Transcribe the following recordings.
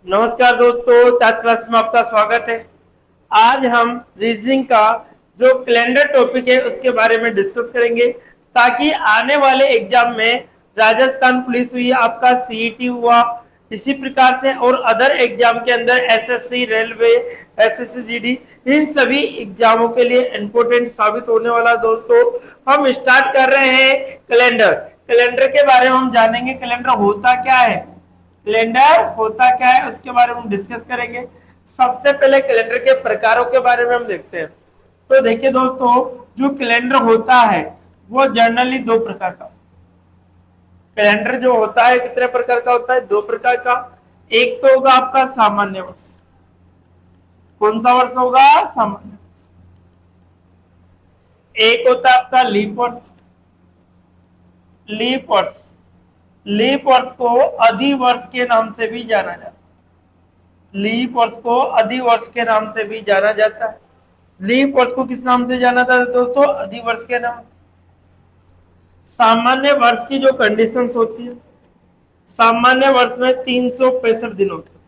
नमस्कार दोस्तों, आज क्लास में आपका स्वागत है। आज हम रीजनिंग का जो कैलेंडर टॉपिक है उसके बारे में डिस्कस करेंगे ताकि आने वाले एग्जाम में राजस्थान पुलिस हुई, आपका सीईटी हुआ, इसी प्रकार से और अदर एग्जाम के अंदर एसएससी, रेलवे, एसएससी जीडी, इन सभी एग्जामों के लिए इंपोर्टेंट साबित होने वाला। दोस्तों हम स्टार्ट कर रहे हैं कैलेंडर। कैलेंडर के बारे में हम जानेंगे कैलेंडर होता क्या है, कैलेंडर होता क्या है उसके बारे में हम डिस्कस करेंगे। सबसे पहले कैलेंडर के प्रकारों के बारे में हम देखते हैं। तो देखिए दोस्तों, जो कैलेंडर होता है वो जनरली दो प्रकार का, कैलेंडर जो होता है कितने प्रकार का होता है? दो प्रकार का। एक तो होगा आपका सामान्य वर्ष। कौन सा वर्ष होगा? सामान्य वर्ष। एक होता है आपका लीप वर्ष। लीप वर्ष, लीप वर्ष को अधिवर्ष के नाम से भी जाना जाता है। लीप वर्ष को अधिवर्ष के नाम से भी जाना जाता है। लीप वर्ष को किस नाम से जाना जाता है दोस्तों? अधिवर्ष के नाम। सामान्य वर्ष की जो कंडीशंस होती है, सामान्य वर्ष में 365 दिन होते हैं।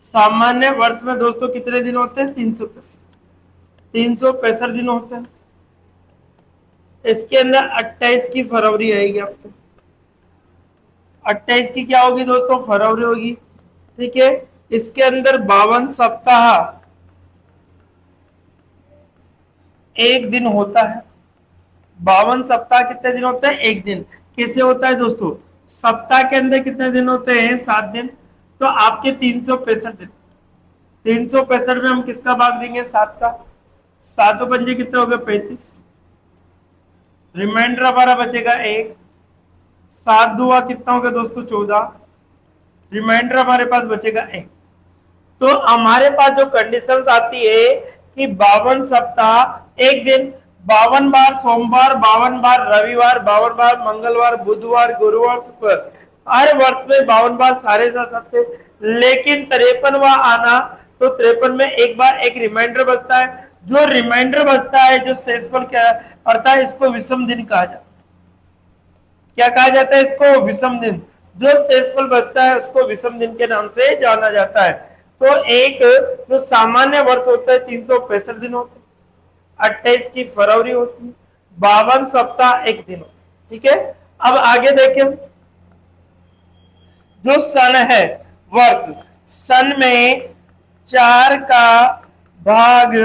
सामान्य वर्ष में दोस्तों कितने दिन होते हैं? 365 दिन होते हैं। इसके अंदर 28 की फरवरी आएगी आपको। 28 की क्या होगी दोस्तों? फरवरी होगी। ठीक है। इसके अंदर 52 सप्ताह एक दिन होता है। 52 सप्ताह कितने दिन होते हैं? एक दिन। कैसे होता है दोस्तों? सप्ताह के अंदर कितने दिन होते हैं? 7 दिन। तो आपके 365 दिन, 365 में हम किसका भाग देंगे? 7 का। 7 पंजे कितने हो गए? 35। रिमाइंडर हमारा बचेगा 1। 7 दुआ कितना हो गया दोस्तों? 14। रिमाइंडर हमारे पास बचेगा 1। तो हमारे पास जो कंडीशंस आती है कि 52 सप्ताह एक दिन, 52 बार सोमवार, 52 बार रविवार, 52 बार मंगलवार, बुधवार, गुरुवार, शुक्रवार, हर वर्ष में 52 बार सारे सकते। लेकिन 53वां आना तो 53 में एक बार एक रिमाइंडर बचता है। जो रिमाइंडर बचता है, जो शेषफल क्या करता है, इसको विषम दिन कहा जाता है। क्या कहा जाता है इसको? विषम दिन। जो शेषफल बचता है उसको विषम दिन के नाम से जाना जाता है। तो एक जो सामान्य वर्ष होता है 365 दिन होते हैं, 28 की फरवरी होती है, 52 सप्ताह एक दिन होता है। ठीक है। अब आगे देखें, जो सन है, वर्ष, सन में 4 का भाग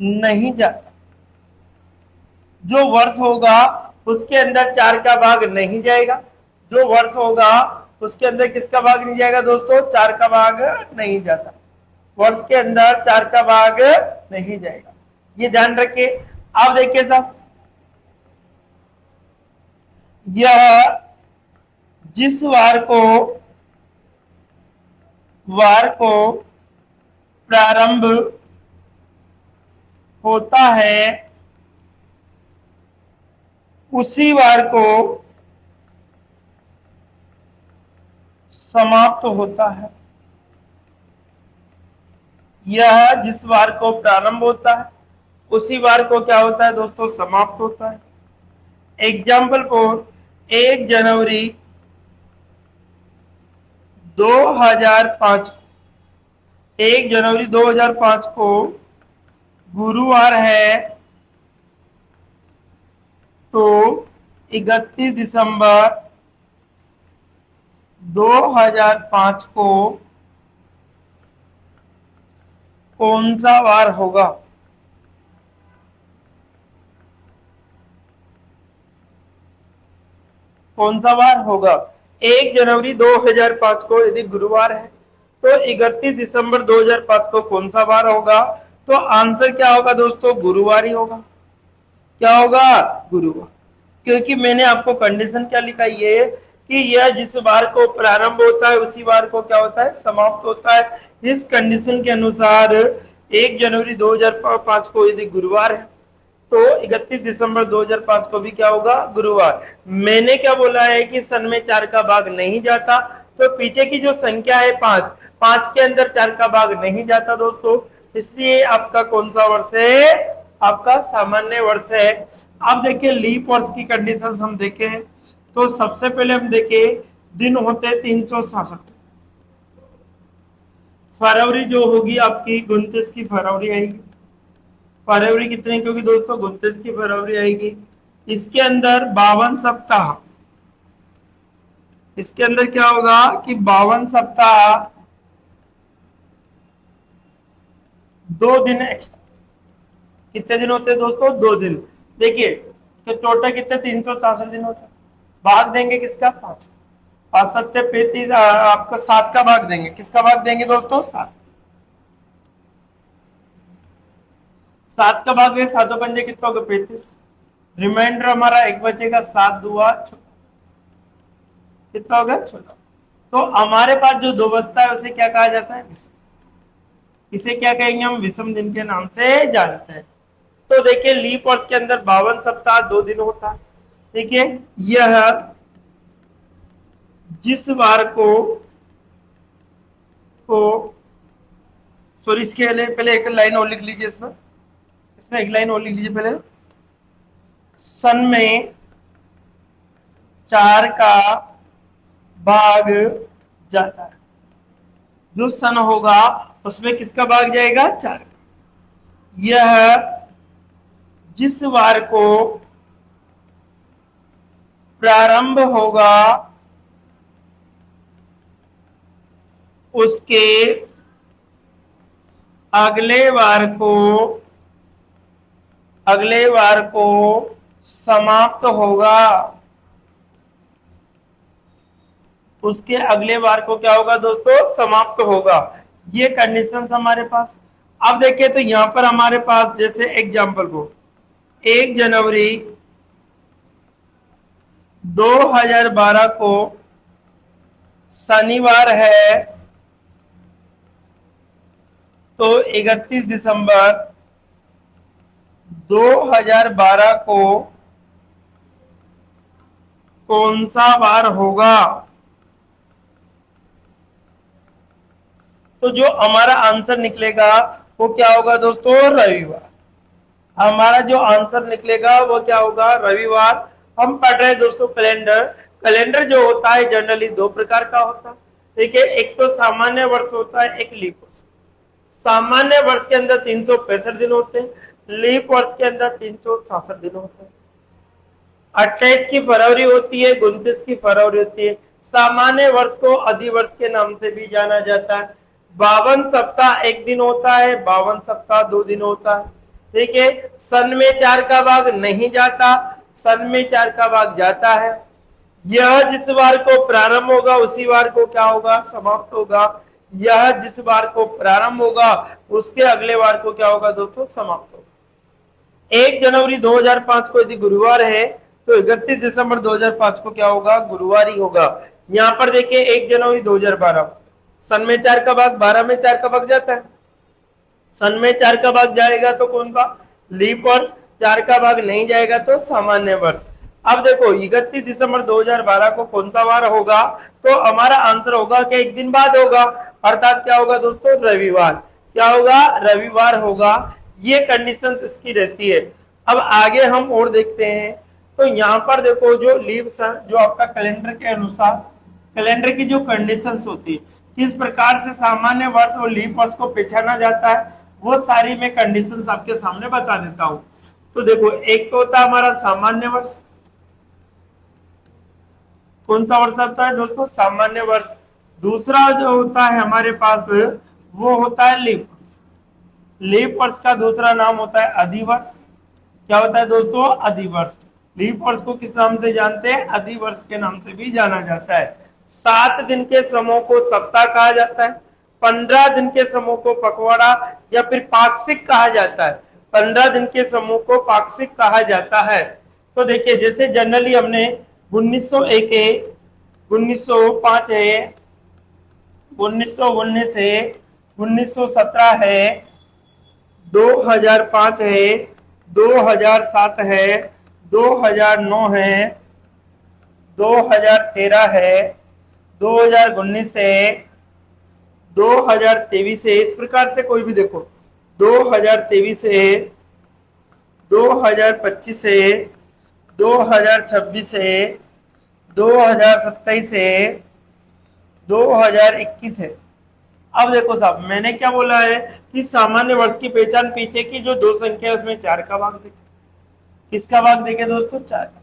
नहीं जाता। जो वर्ष होगा उसके अंदर 4 का भाग नहीं जाएगा। जो वर्ष होगा उसके अंदर किसका भाग नहीं जाएगा दोस्तों? 4 का भाग नहीं जाता। वर्ष के अंदर 4 का भाग नहीं जाएगा, ये ध्यान रखिए। आप देखिए साहब, यह जिस वार को प्रारंभ होता है उसी वार को समाप्त होता है। यह जिस वार को प्रारंभ होता है उसी वार को क्या होता है दोस्तों? समाप्त होता है। एग्जाम्पल फॉर 1 जनवरी 2005, 1 जनवरी 2005 को गुरुवार है तो 31 दिसंबर 2005 को कौन सा वार होगा? कौन सा वार होगा? 1 जनवरी 2005 को यदि गुरुवार है तो 31 दिसंबर 2005 को कौन सा वार होगा? तो आंसर क्या होगा दोस्तों? गुरुवार ही होगा। क्या होगा? गुरुवार। क्योंकि मैंने आपको कंडीशन क्या लिखा है कि यह जिस वार को प्रारंभ होता है उसी वार को क्या होता है? समाप्त होता है। इस कंडीशन के अनुसार 1 जनवरी 2005 को यदि गुरुवार है तो 31 दिसंबर 2005 को भी क्या होगा? गुरुवार। मैंने क्या बोला है कि सन में 4 का भाग नहीं जाता, तो पीछे की जो संख्या है 5, 5 के अंदर 4 का भाग नहीं जाता दोस्तों, इसलिए आपका कौन सा वर्ष है? आपका सामान्य वर्ष है। अब देखिए लीप वर्ष की कंडीशंस हम देखें तो सबसे पहले हम देखें दिन होते 366, फरवरी जो होगी आपकी 29 की फरवरी आएगी। फरवरी कितने की होगी दोस्तों? 29 की फरवरी आएगी। इसके अंदर 52 सप्ताह, इसके अंदर क्या होगा कि 52 सप्ताह 2 दिन एक्स्ट्रा। कितने दिन होते हैं दोस्तों? 2 दिन। देखिए तो टोटल कितने? 366 दिन होते हैं। भाग देंगे किसका? 5। 5 7 35, आपको 7 का भाग देंगे। किसका भाग देंगे दोस्तों? 7। 7 का भाग है 7 पंजे कितना होगा? 35। रिमाइंडर हमारा एक बचेगा 7 दूआ 14। कितना होगा? 14। तो हमारे पास जो 2 बचता है उसे क्या कहा जाता है? विषम। इसे क्या कहेंगे हम? विषम दिन के नाम से जानते हैं। तो देखिए लीप वर्ष के अंदर 52 सप्ताह 2 दिन होता है। देखिए यह जिस बार को सॉरी, इसके पहले एक लाइन और लिख लीजिए। इसमें इसमें एक लाइन और लिख लीजिए पहले। सन में 4 का भाग जाता है। जो सन होगा उसमें किसका भाग जाएगा? 4 का। यह जिस वार को प्रारंभ होगा उसके अगले वार को समाप्त होगा। उसके अगले वार को क्या होगा दोस्तों? समाप्त होगा। ये कंडीशंस हमारे पास। अब देखिए तो यहां पर हमारे पास जैसे एग्जांपल को 1 जनवरी 2012 को शनिवार है, तो 31 दिसंबर 2012 को कौन सा वार होगा? तो जो हमारा आंसर निकलेगा वो क्या होगा दोस्तों? रविवार। हमारा जो आंसर निकलेगा वो क्या होगा? रविवार। हम पढ़ रहे हैं दोस्तों कैलेंडर। कैलेंडर जो होता है जनरली 2 प्रकार का होता है। ठीक है, एक तो सामान्य वर्ष होता है, एक लीप वर्ष। सामान्य वर्ष के अंदर 365 दिन होते हैं, लीप वर्ष के अंदर 366 दिन होते हैं। 28 की फरवरी होती है, 29 की फरवरी होती है। सामान्य वर्ष को अधिवर्ष के नाम से भी जाना जाता है। 52 सप्ताह 1 दिन होता है, 52 सप्ताह 2 दिन होता है। ठीक है, सन में 4 का भाग नहीं जाता, सन में 4 का भाग जाता है। यह जिस वार को प्रारंभ होगा उसी वार को क्या होगा? समाप्त होगा। यह जिस वार को प्रारंभ होगा उसके अगले वार को क्या होगा दोस्तों? समाप्त होगा। 1 जनवरी 2005 को यदि गुरुवार है तो 31 दिसंबर 2005 को क्या होगा? गुरुवार ही होगा। यहां पर देखिए 1 जनवरी 2012, सन में 4 का भाग, 12 में 4 का भाग जाता है। सन में 4 का भाग जाएगा तो कौन सा? लीप वर्ष। 4 का भाग नहीं जाएगा तो सामान्य वर्ष। अब देखो 31 दिसंबर 2012 को कौन सा वार होगा? तो हमारा आंसर होगा कि 1 दिन बाद होगा, अर्थात क्या होगा दोस्तों? रविवार। क्या होगा? रविवार होगा। ये कंडीशन इसकी रहती है। अब आगे हम और देखते हैं। तो यहाँ पर देखो जो लीप जो आपका कैलेंडर के अनुसार कैलेंडर की जो कंडीशंस होती है, किस प्रकार से सामान्य वर्ष और लीप वर्ष को पहचाना जाता है, वो सारी मैं कंडीशंस आपके सामने बता देता हूं। तो देखो एक तो होता है हमारा सामान्य वर्ष। कौन सा वर्ष होता है दोस्तों? सामान्य वर्ष। दूसरा जो होता है हमारे पास वो होता है लीप वर्ष। लीप वर्ष का दूसरा नाम होता है अधिवर्ष। क्या होता है दोस्तों? अधिवर्ष। लीप वर्ष को किस नाम से जानते हैं? अधिवर्ष के नाम से भी जाना जाता है। 7 दिन के समूह को सप्ताह कहा जाता है। 15 दिन के समूह को पखवाड़ा या फिर पाक्षिक कहा जाता है। 15 दिन के समूह को पाक्षिक कहा जाता है। तो देखिए जैसे जनरली हमने 1901 है, 1905 है, 1919 है, 1917 है, 2005 है, 2007 है, 2009 है, 2013 है, 2019 है, 2023 है। इस प्रकार से कोई भी देखो 2023 है, 2025 है, 2026 है, 2027 है, 2021 है। अब देखो साहब, मैंने क्या बोला है कि सामान्य वर्ष की पहचान पीछे की जो दो संख्या है उसमें 4 का भाग देखे। किसका भाग देखे दोस्तों? 4 का।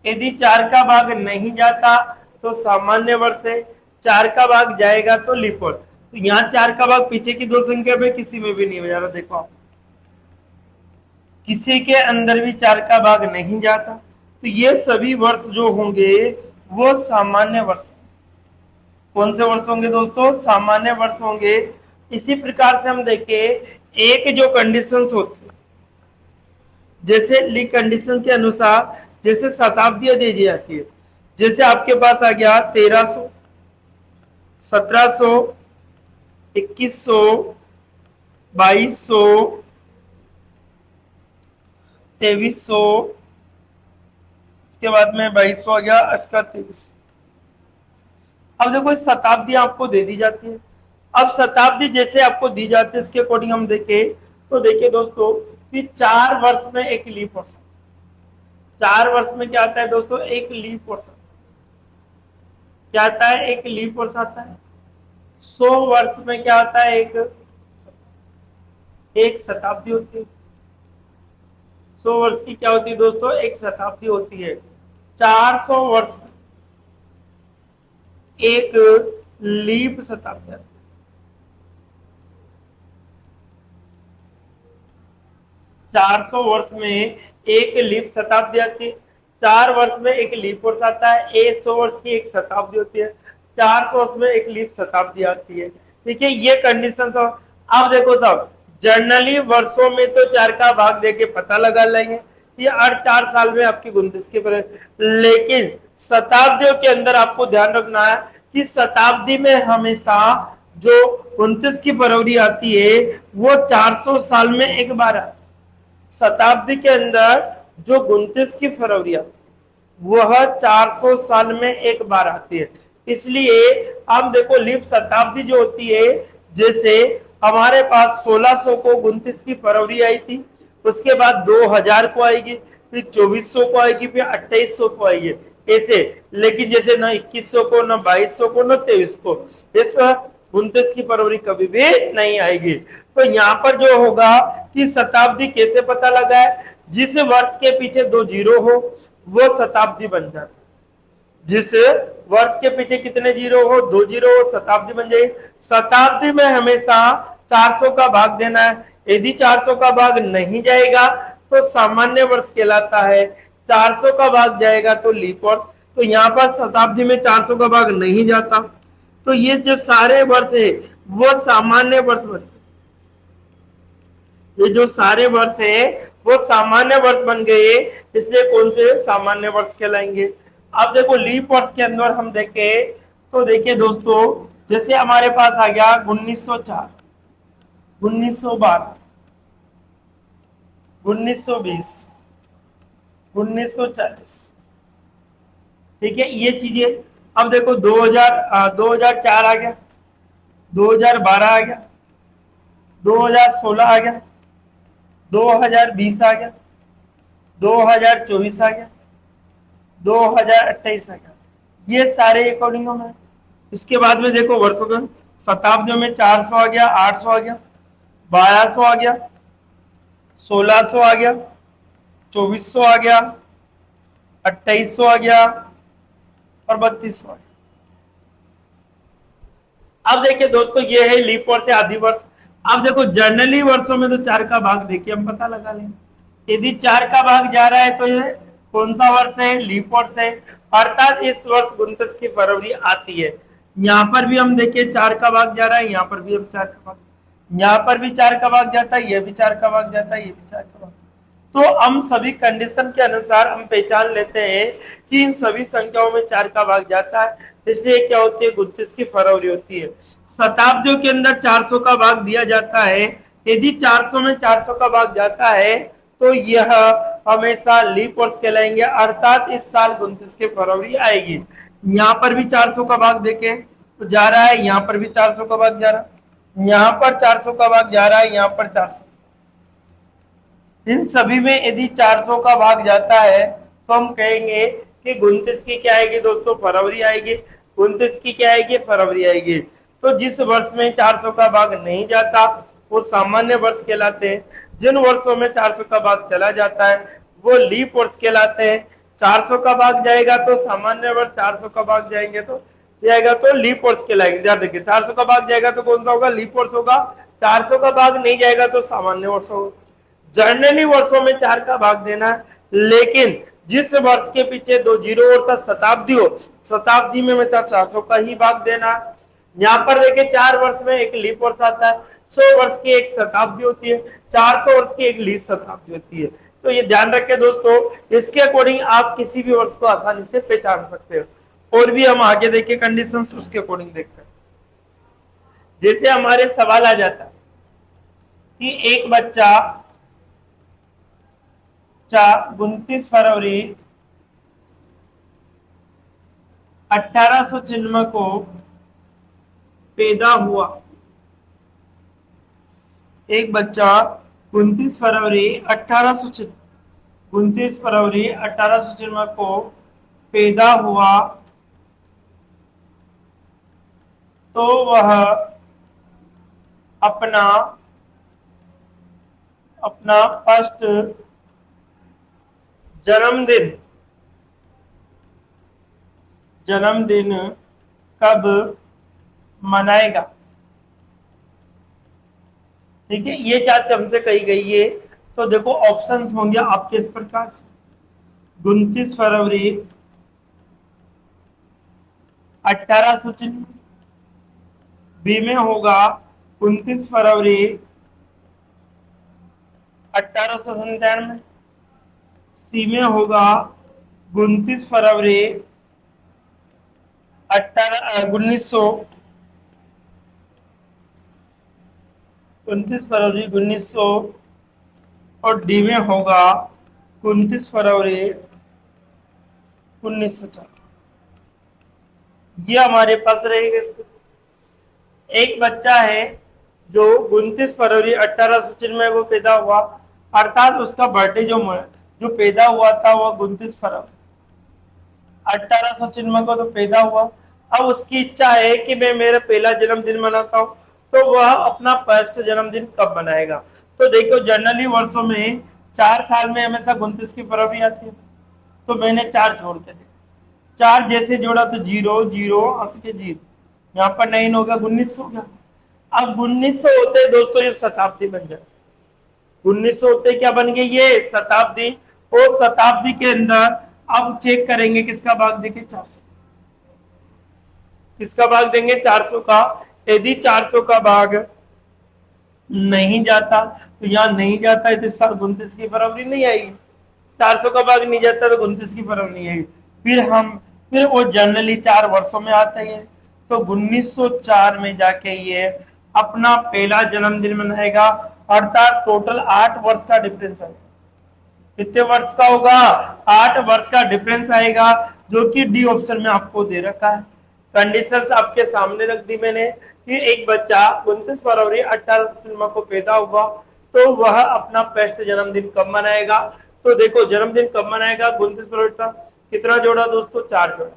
यदि 4 का भाग नहीं जाता तो सामान्य वर्ष है, 4 का भाग जाएगा तो लीप वर्ष। तो यहाँ 4 का भाग पीछे की दो संख्या में किसी में भी नहीं हो जा रहा। देखो आप, किसी के अंदर भी 4 का भाग नहीं जाता, तो ये सभी वर्ष जो होंगे वो सामान्य वर्ष। कौन से वर्ष होंगे दोस्तों? सामान्य वर्ष होंगे। इसी प्रकार से हम देखें, एक जो कंडीशंस होती है, जैसे ली कंडीशन के अनुसार जैसे शताब्दियां दी जाती है, जैसे आपके पास आ गया 1300, 1700, 2100, 2200, 2300, इसके बाद में 2200 आ गया, इसका 2300। अब देखो शताब्दी आपको दे दी जाती है। अब शताब्दी जैसे आपको दी जाती है, इसके अकॉर्डिंग हम देखें तो देखिए दोस्तों कि 4 वर्ष में एक लीप वर्ष। 4 वर्ष में क्या आता है दोस्तों? एक लीप वर्ष। क्या आता है? एक लीप वर्ष आता है। 100 वर्ष में क्या आता है? एक शताब्दी होती है। 100 वर्ष की क्या होती है दोस्तों? एक शताब्दी होती है। 400 वर्ष एक लीप शताब्दी आती है। 400 वर्ष में एक लीप शताब्दी आती है। 4 वर्ष में एक लीप वर्ष आता है। 100 वर्ष की एक शताब्दी होती है। 400 वर्ष में एक लीप शताब्दी आती है। ठीक है, ये कंडीशन। अब देखो साहब, जनरली वर्षों में तो 4 का भाग देके पता लगा लेंगे, ये हर 4 साल में आपकी 29 की पर, लेकिन शताब्दियों के अंदर आपको ध्यान रखना है कि शताब्दी में हमेशा जो 29 की फरवरी आती है वो 400 साल में एक बार आती है। शताब्दी के अंदर जो 29 की फरवरी आती है वह 400 साल में एक बार आती है। इसलिए अब देखो लीप शताब्दी जो होती है, जैसे हमारे पास 1600 को 29 की फरवरी आई थी, उसके बाद 2000 को आएगी, फिर 2400 को आएगी, फिर 2800 को आएगी, ऐसे। लेकिन जैसे ना 2100 को, ना 2200 को, ना 2300 को, इस पर 29 की फरवरी कभी भी नहीं आएगी। तो यहाँ पर जो होगा कि शताब्दी कैसे पता लगा है? जिस वर्ष के पीछे 2 जीरो हो वो शताब्दी बन जाता है। जिस वर्ष के पीछे कितने जीरो हो? 2 जीरो हो, शताब्दी बन जाएगी। शताब्दी में हमेशा 400 का भाग देना है। यदि 400 का भाग नहीं जाएगा तो सामान्य वर्ष कहलाता है, 400 का भाग जाएगा तो लीप वर्ष। तो यहाँ पर शताब्दी में 400 का भाग नहीं जाता, तो ये जो सारे वर्ष है वो सामान्य वर्ष बनते। ये जो सारे वर्ष है वो सामान्य वर्ष बन गए, इसलिए कौन से सामान्य वर्ष कहलाएंगे। अब देखो लीप वर्ष के अंदर हम देखें तो देखिए दोस्तों, जैसे हमारे पास आ गया 1904, 1912, 1920, 1940। ठीक है, ये चीजें। अब देखो 2004 आ गया, 2012 आ गया, 2016 आ गया, 2020 आ गया, 2024 आ गया, 2028 आ गया। ये सारे अकॉर्डिंग में। इसके बाद में देखो वर्षों का शताब्दियों में 400 आ गया, 800 आ गया, 1200 आ गया, 1600 आ गया, 2400 आ गया, 2800 आ गया और 3200 आ गया। अब देखिए दोस्तों, ये है लीप वर्ष या आदि वर्ष। अब देखो जनरली वर्षों में तो 4 का भाग देखिए हम पता लगा लेंगे। यदि 4 का भाग जा रहा है तो ये कौन सा वर्ष है? लीप वर्ष है, अर्थात इस वर्ष 29 की फरवरी आती है। यहाँ पर भी हम देखिए 4 का भाग जा रहा है, यहाँ पर भी हम 4 का भाग, यहाँ पर भी 4 का भाग जाता है, ये भी 4 का भाग जाता है, ये भी 4 का भाग। तो हम सभी कंडीशन के अनुसार हम पहचान लेते हैं कि इन सभी संख्याओं में 4 का भाग जाता है, इसलिए क्या होती है? 29 की फरवरी होती है। शताब्दियों के अंदर 400 का भाग दिया जाता है। यदि 400 में 400 का भाग जाता है तो यह हमेशा लीप वर्ष कहलाएंगे, अर्थात इस साल 29 की फरवरी आएगी। यहाँ पर भी 400 का भाग देखे तो जा रहा है, यहाँ पर भी 400 का भाग जा रहा है, यहाँ पर 400 का भाग जा रहा है, यहाँ पर 400। इन सभी में यदि 400 का भाग जाता है तो हम कहेंगे कि 29 की क्या आएगी दोस्तों? फरवरी आएगी। 29 की क्या आएगी? फरवरी आएगी। तो जिस वर्ष में 400 का भाग नहीं जाता वो सामान्य वर्ष कहलाते हैं। जिन वर्षों में 400 का भाग चला जाता है वो लीप वर्ष कहलाते हैं। 400 का भाग जाएगा तो सामान्य वर्ष, 400 का भाग जाएगा तो लीप वर्ष कहलाएंगे। ध्यान रखिए, 400 का भाग जाएगा तो कौन सा होगा? लीप वर्ष होगा। 400 का भाग नहीं जाएगा तो सामान्य वर्ष होगा। जर्नली वर्षों में 4 का भाग देना है, लेकिन जिस वर्ष के पीछे 2 जीरो और का शताब्दी हो, शताब्दी में 400 का ही भाग देना है। यहाँ पर देखिए 4 वर्ष में एक लीप वर्ष आता है, 100 वर्ष की एक शताब्दी होती है, 400 वर्ष की एक लीप शताब्दी होती है। तो ये ध्यान रखें दोस्तों, इसके अकॉर्डिंग आप किसी भी वर्ष को आसानी से पहचान सकते हो। और भी हम आगे देखें कंडीशंस, उसके अकॉर्डिंग देखते हैं। जैसे हमारे सवाल आ जाता है कि एक बच्चा 29 फरवरी 1896 को पैदा हुआ। एक बच्चा 29 फरवरी 1896 को पैदा हुआ तो वह अपना फर्स्ट जन्मदिन कब मनाएगा? ठीक है, ये चार्ट हमसे कही गई है। तो देखो ऑप्शंस होंगे आपके इस प्रकार से, 29 फरवरी 1896, बी में होगा 29 फरवरी 1897, सी में होगा 29 फरवरी 1900, 29 फरवरी 1900, और डी में होगा 29 फरवरी 1904। ये हमारे पास रहेगा। एक बच्चा है जो 29 फरवरी 1896 को पैदा हुआ, अर्थात उसका बर्थडे जो पैदा हुआ था वो 29 फरवरी 1896 को तो पैदा हुआ। अब उसकी इच्छा है कि मैं मेरा पहला जन्मदिन मनाता हूँ, तो वह अपना फर्स्ट जन्मदिन कब मनाएगा? तो देखो जनरली वर्षों में 4 साल में हमेशा 29 की फरवरी आती है, तो मैंने 4 जोड़ के देखा, 4 जैसे जोड़ा तो 0 0 80 के 0, यहाँ पर 9 हो गया, 19 हो गया। अब 1900 होते दोस्तों ये शताब्दी बन जाए, 1900 होते क्या बन गए? ये शताब्दी। और शताब्दी के अंदर अब चेक करेंगे किसका भाग देंगे? 400। किसका भाग देंगे? 400 का। यदि 400 का भाग नहीं जाता तो यहाँ नहीं जाता है तो 29 की फरवरी नहीं आएगी। 400 का भाग नहीं जाता तो 29 की फरवरी नहीं आएगी। फिर वो जनरली 4 वर्षों में आता है, तो 1904 में जाके ये अपना पहला जन्मदिन मनाएगा, अर्थात टोटल 8 वर्ष का डिफरेंस है। कितने वर्ष का होगा? 8 वर्ष का डिफरेंस आएगा, जो कि डी ऑप्शन में आपको दे रखा है। कंडीशंस आपके सामने रख दी मैंने कि एक बच्चा 29 फरवरी 1896 को पैदा हुआ तो वह अपना फर्स्ट जन्मदिन कब मनाएगा? तो देखो जन्मदिन कब मनाएगा? 29 फरवरी का कितना जोड़ा दोस्तों? 4 जोड़ा।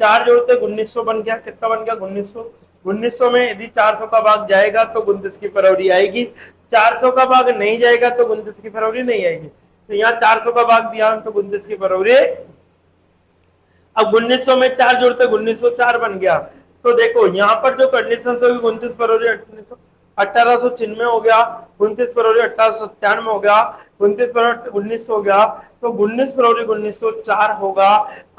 4 जोड़ते 1900 बन गया। कितना बन गया? 1900। 1900 में यदि 400 का भाग जाएगा तो 29 की फरवरी आएगी, 400 का भाग नहीं जाएगा तो 29 की फरवरी नहीं आएगी। तो यहाँ 400 का भाग दिया तो 29 की फरवरी। अब 1900 में 4 जोड़ते 1904 बन गया। तो देखो यहाँ पर जो कंडीशन होगी 29 फरवरी 1896 हो गया, 29 फरवरी 1897 हो गया, 29 फरवरी 1900 हो गया, तो 19 फरवरी 1904 होगा।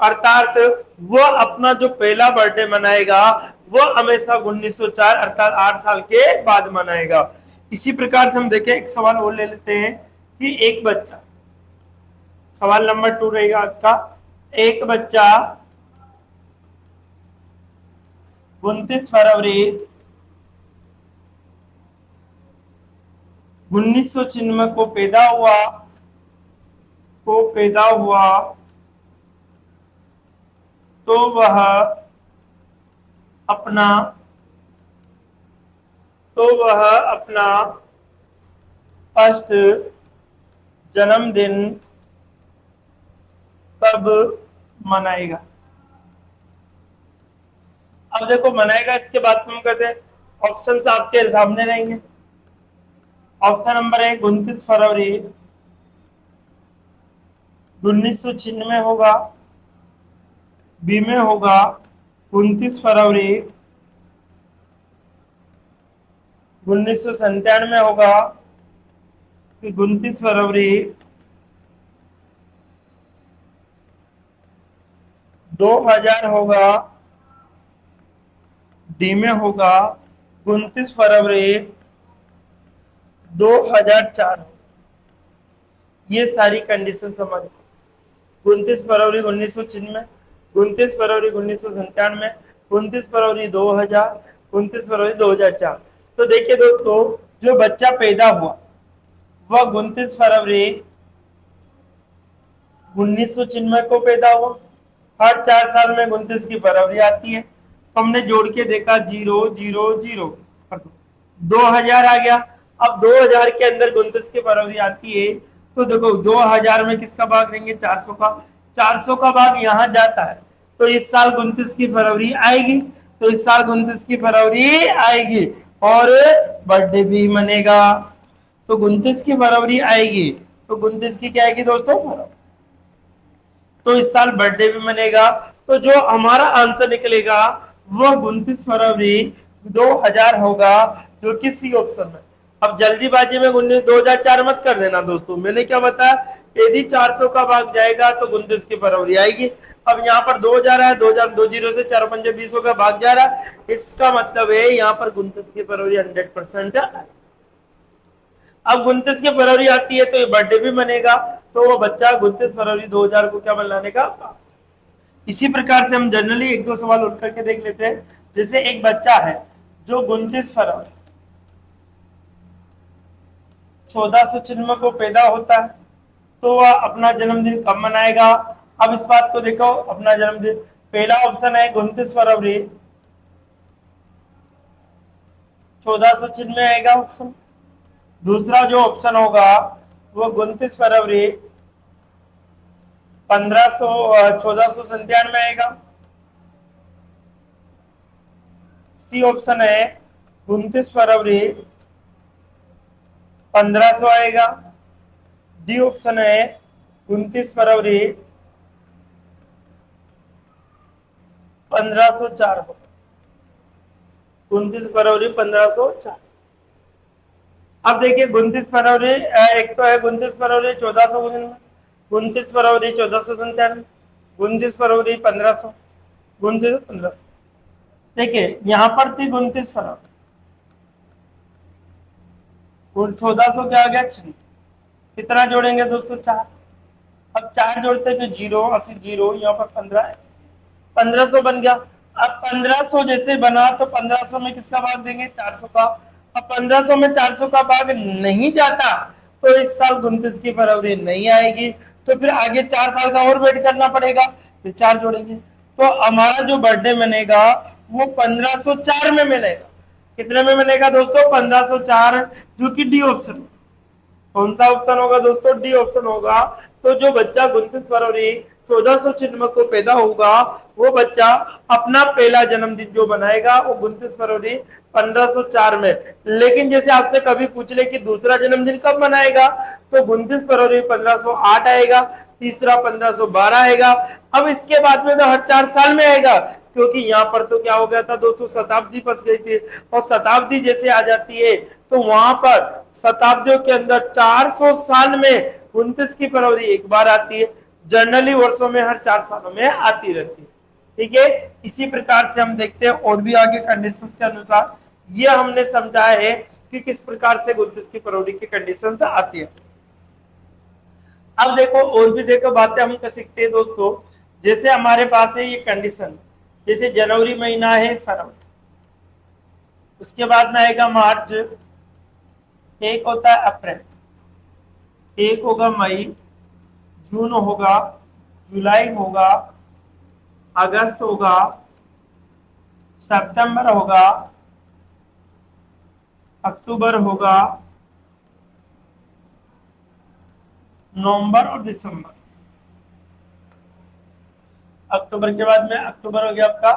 अर्थात वो अपना जो पहला बर्थडे मनाएगा वो हमेशा 1904 अर्थात 8 साल के बाद मनाएगा। इसी प्रकार से हम देखें, एक सवाल और ले लेते हैं कि एक बच्चा, सवाल नंबर 2 रहेगा आज का। एक बच्चा 29 फरवरी 1996 को पैदा हुआ तो वह अपना फर्स्ट जन्मदिन कब मनाएगा? अब देखो मनाएगा, इसके बाद हम कहते हैं ऑप्शन आपके सामने रहेंगे। ऑप्शन नंबर 1 29 फरवरी 1996 होगा। बी में होगा 29 फरवरी 1997 होगा। 29 फरवरी 2000 होगा। डी में होगा 29 फरवरी 2004। ये सारी कंडीशन हमारी 29 फरवरी 1996, 29 फरवरी 1997, 29 फरवरी 2000, 29 फरवरी 2004। तो देखिए दोस्तों, जो बच्चा पैदा हुआ वह 29 फरवरी 1996 को पैदा हुआ। हर 4 साल में 29 की फरवरी आती है, तो हमने जोड़ के देखा 0 0 0, 2000 आ गया। अब 2000 के अंदर 29 की फरवरी आती है, तो देखो 2000 में किसका भाग देंगे, 400 का। 400 का भाग यहां जाता है, तो इस साल 29 की फरवरी आएगी। तो इस साल 29 की फरवरी आएगी और बर्थडे भी मनेगा। तो 29 की फरवरी आएगी, तो 29 की क्या आएगी दोस्तों, फरवरी। तो इस साल बर्थडे भी मनेगा। तो जो हमारा आंसर निकलेगा वह 29 फरवरी 2000 होगा, जो कि सी ऑप्शन है। अब जल्दीबाजी में 2004 मत कर देना दोस्तों, मैंने क्या बताया, यदि 400 का भाग जाएगा तो 29 की फरवरी आएगी। अब यहाँ पर 2000 है, 2000 दो जीरो से 4 पंजे 20 का भाग जा रहा है, इसका मतलब है यहाँ पर 29 की फरवरी 100% है। अब 29 की फरवरी आती है तो ये बर्थडे भी मनेगा, तो वो बच्चा 29 फरवरी 2000 को क्या मनाने का। इसी प्रकार से हम जनरली एक दो सवाल उठ करके देख लेते हैं। जैसे एक बच्चा है जो 29 फरवरी 1496 को पैदा होता है, तो वह अपना जन्मदिन कब मनाएगा। अब इस बात को देखो, अपना जन्मदिन, पहला ऑप्शन है 29 फरवरी 1496 आएगा ऑप्शन। दूसरा जो ऑप्शन होगा वो 29 फरवरी 1497 आएगा। सी ऑप्शन है 29 फरवरी 1500 आएगा। डी ऑप्शन है 29 फरवरी 1504 होगा। 29 फरवरी 1504। अब देखिए 29 फरवरी, एक तो है 29 फरवरी 1499, 29 फरवरी 1497, 29 फरवरी 1500, 29 1500। देखिए यहां पर थी 29 फरवरी, 1400 क्या आ गया 6, कितना जोड़ेंगे दोस्तों, 4। अब 4 जोड़ते तो 0 80 0, यहाँ पर 15 है, 1500 बन गया। अब 1500 जैसे बना तो 1500 में किसका भाग देंगे, 400 का। अब 1500 में 400 का भाग नहीं जाता, तो इस साल 29 की फरवरी नहीं आएगी, तो फिर आगे 4 साल का और वेट करना पड़ेगा, फिर 4 जोड़ेंगे। तो हमारा जो बर्थडे मनेगा वो 1504 में मिलेगा। कितने में मिलेगा दोस्तों, 1504, जो कि डी ऑप्शन। कौन सा ऑप्शन होगा दोस्तों, डी ऑप्शन होगा। तो जो बच्चा 29 फरवरी 1496 को पैदा होगा, वो बच्चा अपना पहला जन्मदिन जो बनाएगा वो 29 फरवरी 1504 में। लेकिन जैसे आपसे कभी पूछ ले कि दूसरा जन्मदिन कब मनाएगा, तो 29 फरवरी 1508 आएगा, तीसरा 1512 आएगा। अब इसके बाद में तो हर 4 साल में आएगा, क्योंकि यहाँ पर तो क्या हो गया था दोस्तों, शताब्दी फंस गई थी, और शताब्दी जैसे आ जाती है तो वहां पर शताब्दियों के अंदर 400 साल में 29 की फरवरी एक बार आती है, जनरली वर्षों में हर 4 सालों में आती रहती है। ठीक है, इसी प्रकार से हम देखते हैं और भी आगे कंडीशंस के अनुसार। ये हमने समझा है कि किस प्रकार से 29 की फरवरी की कंडीशंस आती है। अब देखो और भी देखो बातें हम कर सकते हैं दोस्तों। जैसे हमारे पास है ये कंडीशन, जैसे जनवरी महीना है फरवरी, उसके बाद में आएगा मार्च, एक होता है अप्रैल, एक होगा मई, जून होगा, जुलाई होगा, अगस्त होगा, सितंबर होगा, अक्टूबर होगा, नवंबर और दिसंबर। अक्टूबर के बाद में अक्टूबर हो गया आपका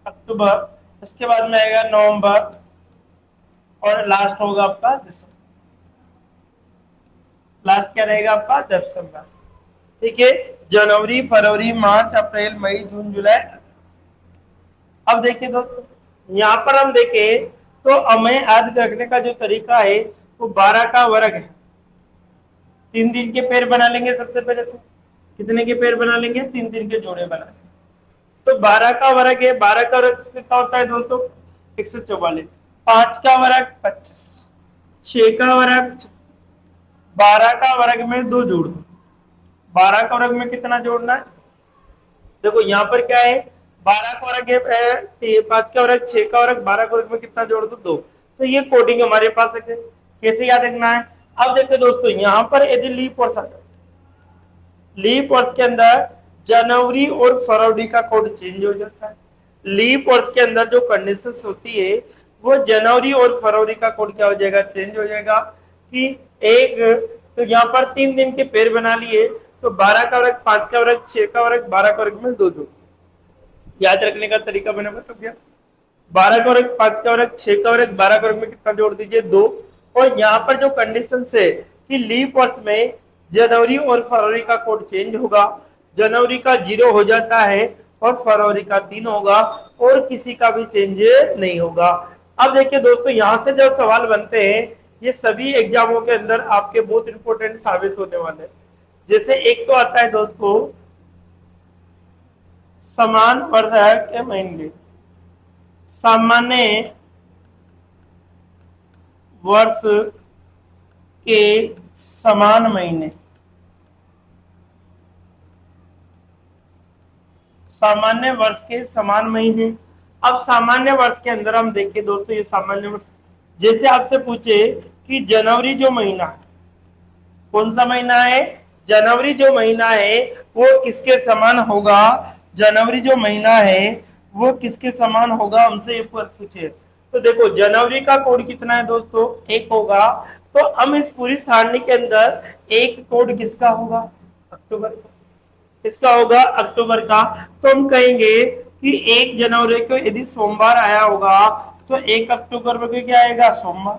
अक्टूबर, उसके बाद में आएगा नवंबर और लास्ट होगा आपका दिसंबर। लास्ट क्या रहेगा आपका दिसंबर। ठीक है, जनवरी, फरवरी, मार्च, अप्रैल, मई, जून, जुलाई। अब देखिए दोस्तों, यहाँ पर हम देखें तो हमें याद रखने का जो तरीका है वो 12 का वर्ग है। 3 दिन के पेड़ बना लेंगे सबसे पहले। तो कितने के पेड़ बना लेंगे? 3 दिन के जोड़े बना लेंगे। तो 12 का वर्ग है, 12 का वर्ग कितना होता है दोस्तों? 144। 5 का वर्ग 25, 6 का वर्ग, 12 का वर्ग में 2 जोड़ दो। 12 का वर्ग में कितना जोड़ना है? देखो यहाँ पर क्या है, 12 का वर्ग है 5 का वर्ग, 6 का वर्ग, 12 का वर्ग में कितना जोड़ दो? 2। तो ये कोडिंग हमारे पास है। कैसे याद रखना है? अब देखो दोस्तों, यहाँ पर यदि लीप वर्ष आता है, लीप वर्ष के अंदर जनवरी और फरवरी का कोड चेंज हो जाता है। लीप वर्ष के अंदर जो कंडीशंस होती है वो जनवरी और फरवरी का कोड क्या हो जाएगा? चेंज हो जाएगा। कि एक, तो यहाँ पर 3 दिन के पेड़ बना लिए, तो 12 का वर्ग, 5 का वर्ग, 6 का वर्ग, 12 का वर्ग में 2 जोड़। याद रखने का तरीका मैंने बता दिया। 12 का वर्ग, 5 का वर्ग, 6 का वर्ग, 12 का वर्ग में कितना जोड़ दीजिए? 2। और यहाँ पर जो कंडीशन है कि लीप वर्ष में जनवरी और फरवरी का कोड चेंज होगा। जनवरी का 0 हो जाता है और फरवरी का 3 होगा, और किसी का भी चेंज नहीं होगा। अब देखिए दोस्तों, यहां से जो सवाल बनते हैं ये सभी एग्जामों के अंदर आपके बहुत इंपॉर्टेंट साबित होने वाले हैं। जैसे एक तो आता है दोस्तों, समान वर्ष के महीने, सामान्य वर्ष के समान महीने, सामान्य वर्ष के समान महीने। अब सामान्य वर्ष के अंदर हम देखें दोस्तों, ये सामान्य वर्ष, जैसे आपसे पूछे कि जनवरी जो महीना है, कौन सा महीना है? जनवरी जो महीना है वो किसके समान होगा? जनवरी जो महीना है वो किसके समान होगा, हमसे ये पूछे। तो देखो, जनवरी का कोड कितना है दोस्तों? 1 होगा। तो हम इस पूरी सारणी के अंदर एक कोड किसका होगा? अक्टूबर का। किसका होगा? अक्टूबर का। तो हम कहेंगे कि 1 जनवरी को यदि सोमवार आया होगा तो 1 अक्टूबर को क्या आएगा? सोमवार।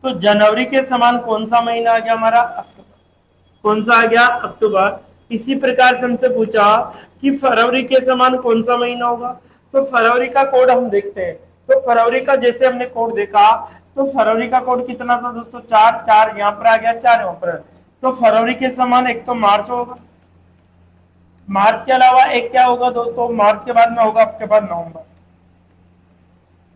तो जनवरी के समान कौन सा महीना आ गया हमारा? अक्टूबर। कौन सा आ गया? अक्टूबर। इसी प्रकार से हमसे पूछा कि फरवरी के समान कौन सा महीना होगा, तो फरवरी का कोड हम देखते हैं। तो फरवरी का जैसे हमने कोड देखा, तो फरवरी का कोड कितना था दोस्तों? 4। 4 यहाँ पर आ गया, 4 यहाँ पर। तो फरवरी के समान एक तो मार्च होगा, मार्च के अलावा एक क्या होगा दोस्तों? मार्च के बाद में होगा आपके पास नवंबर।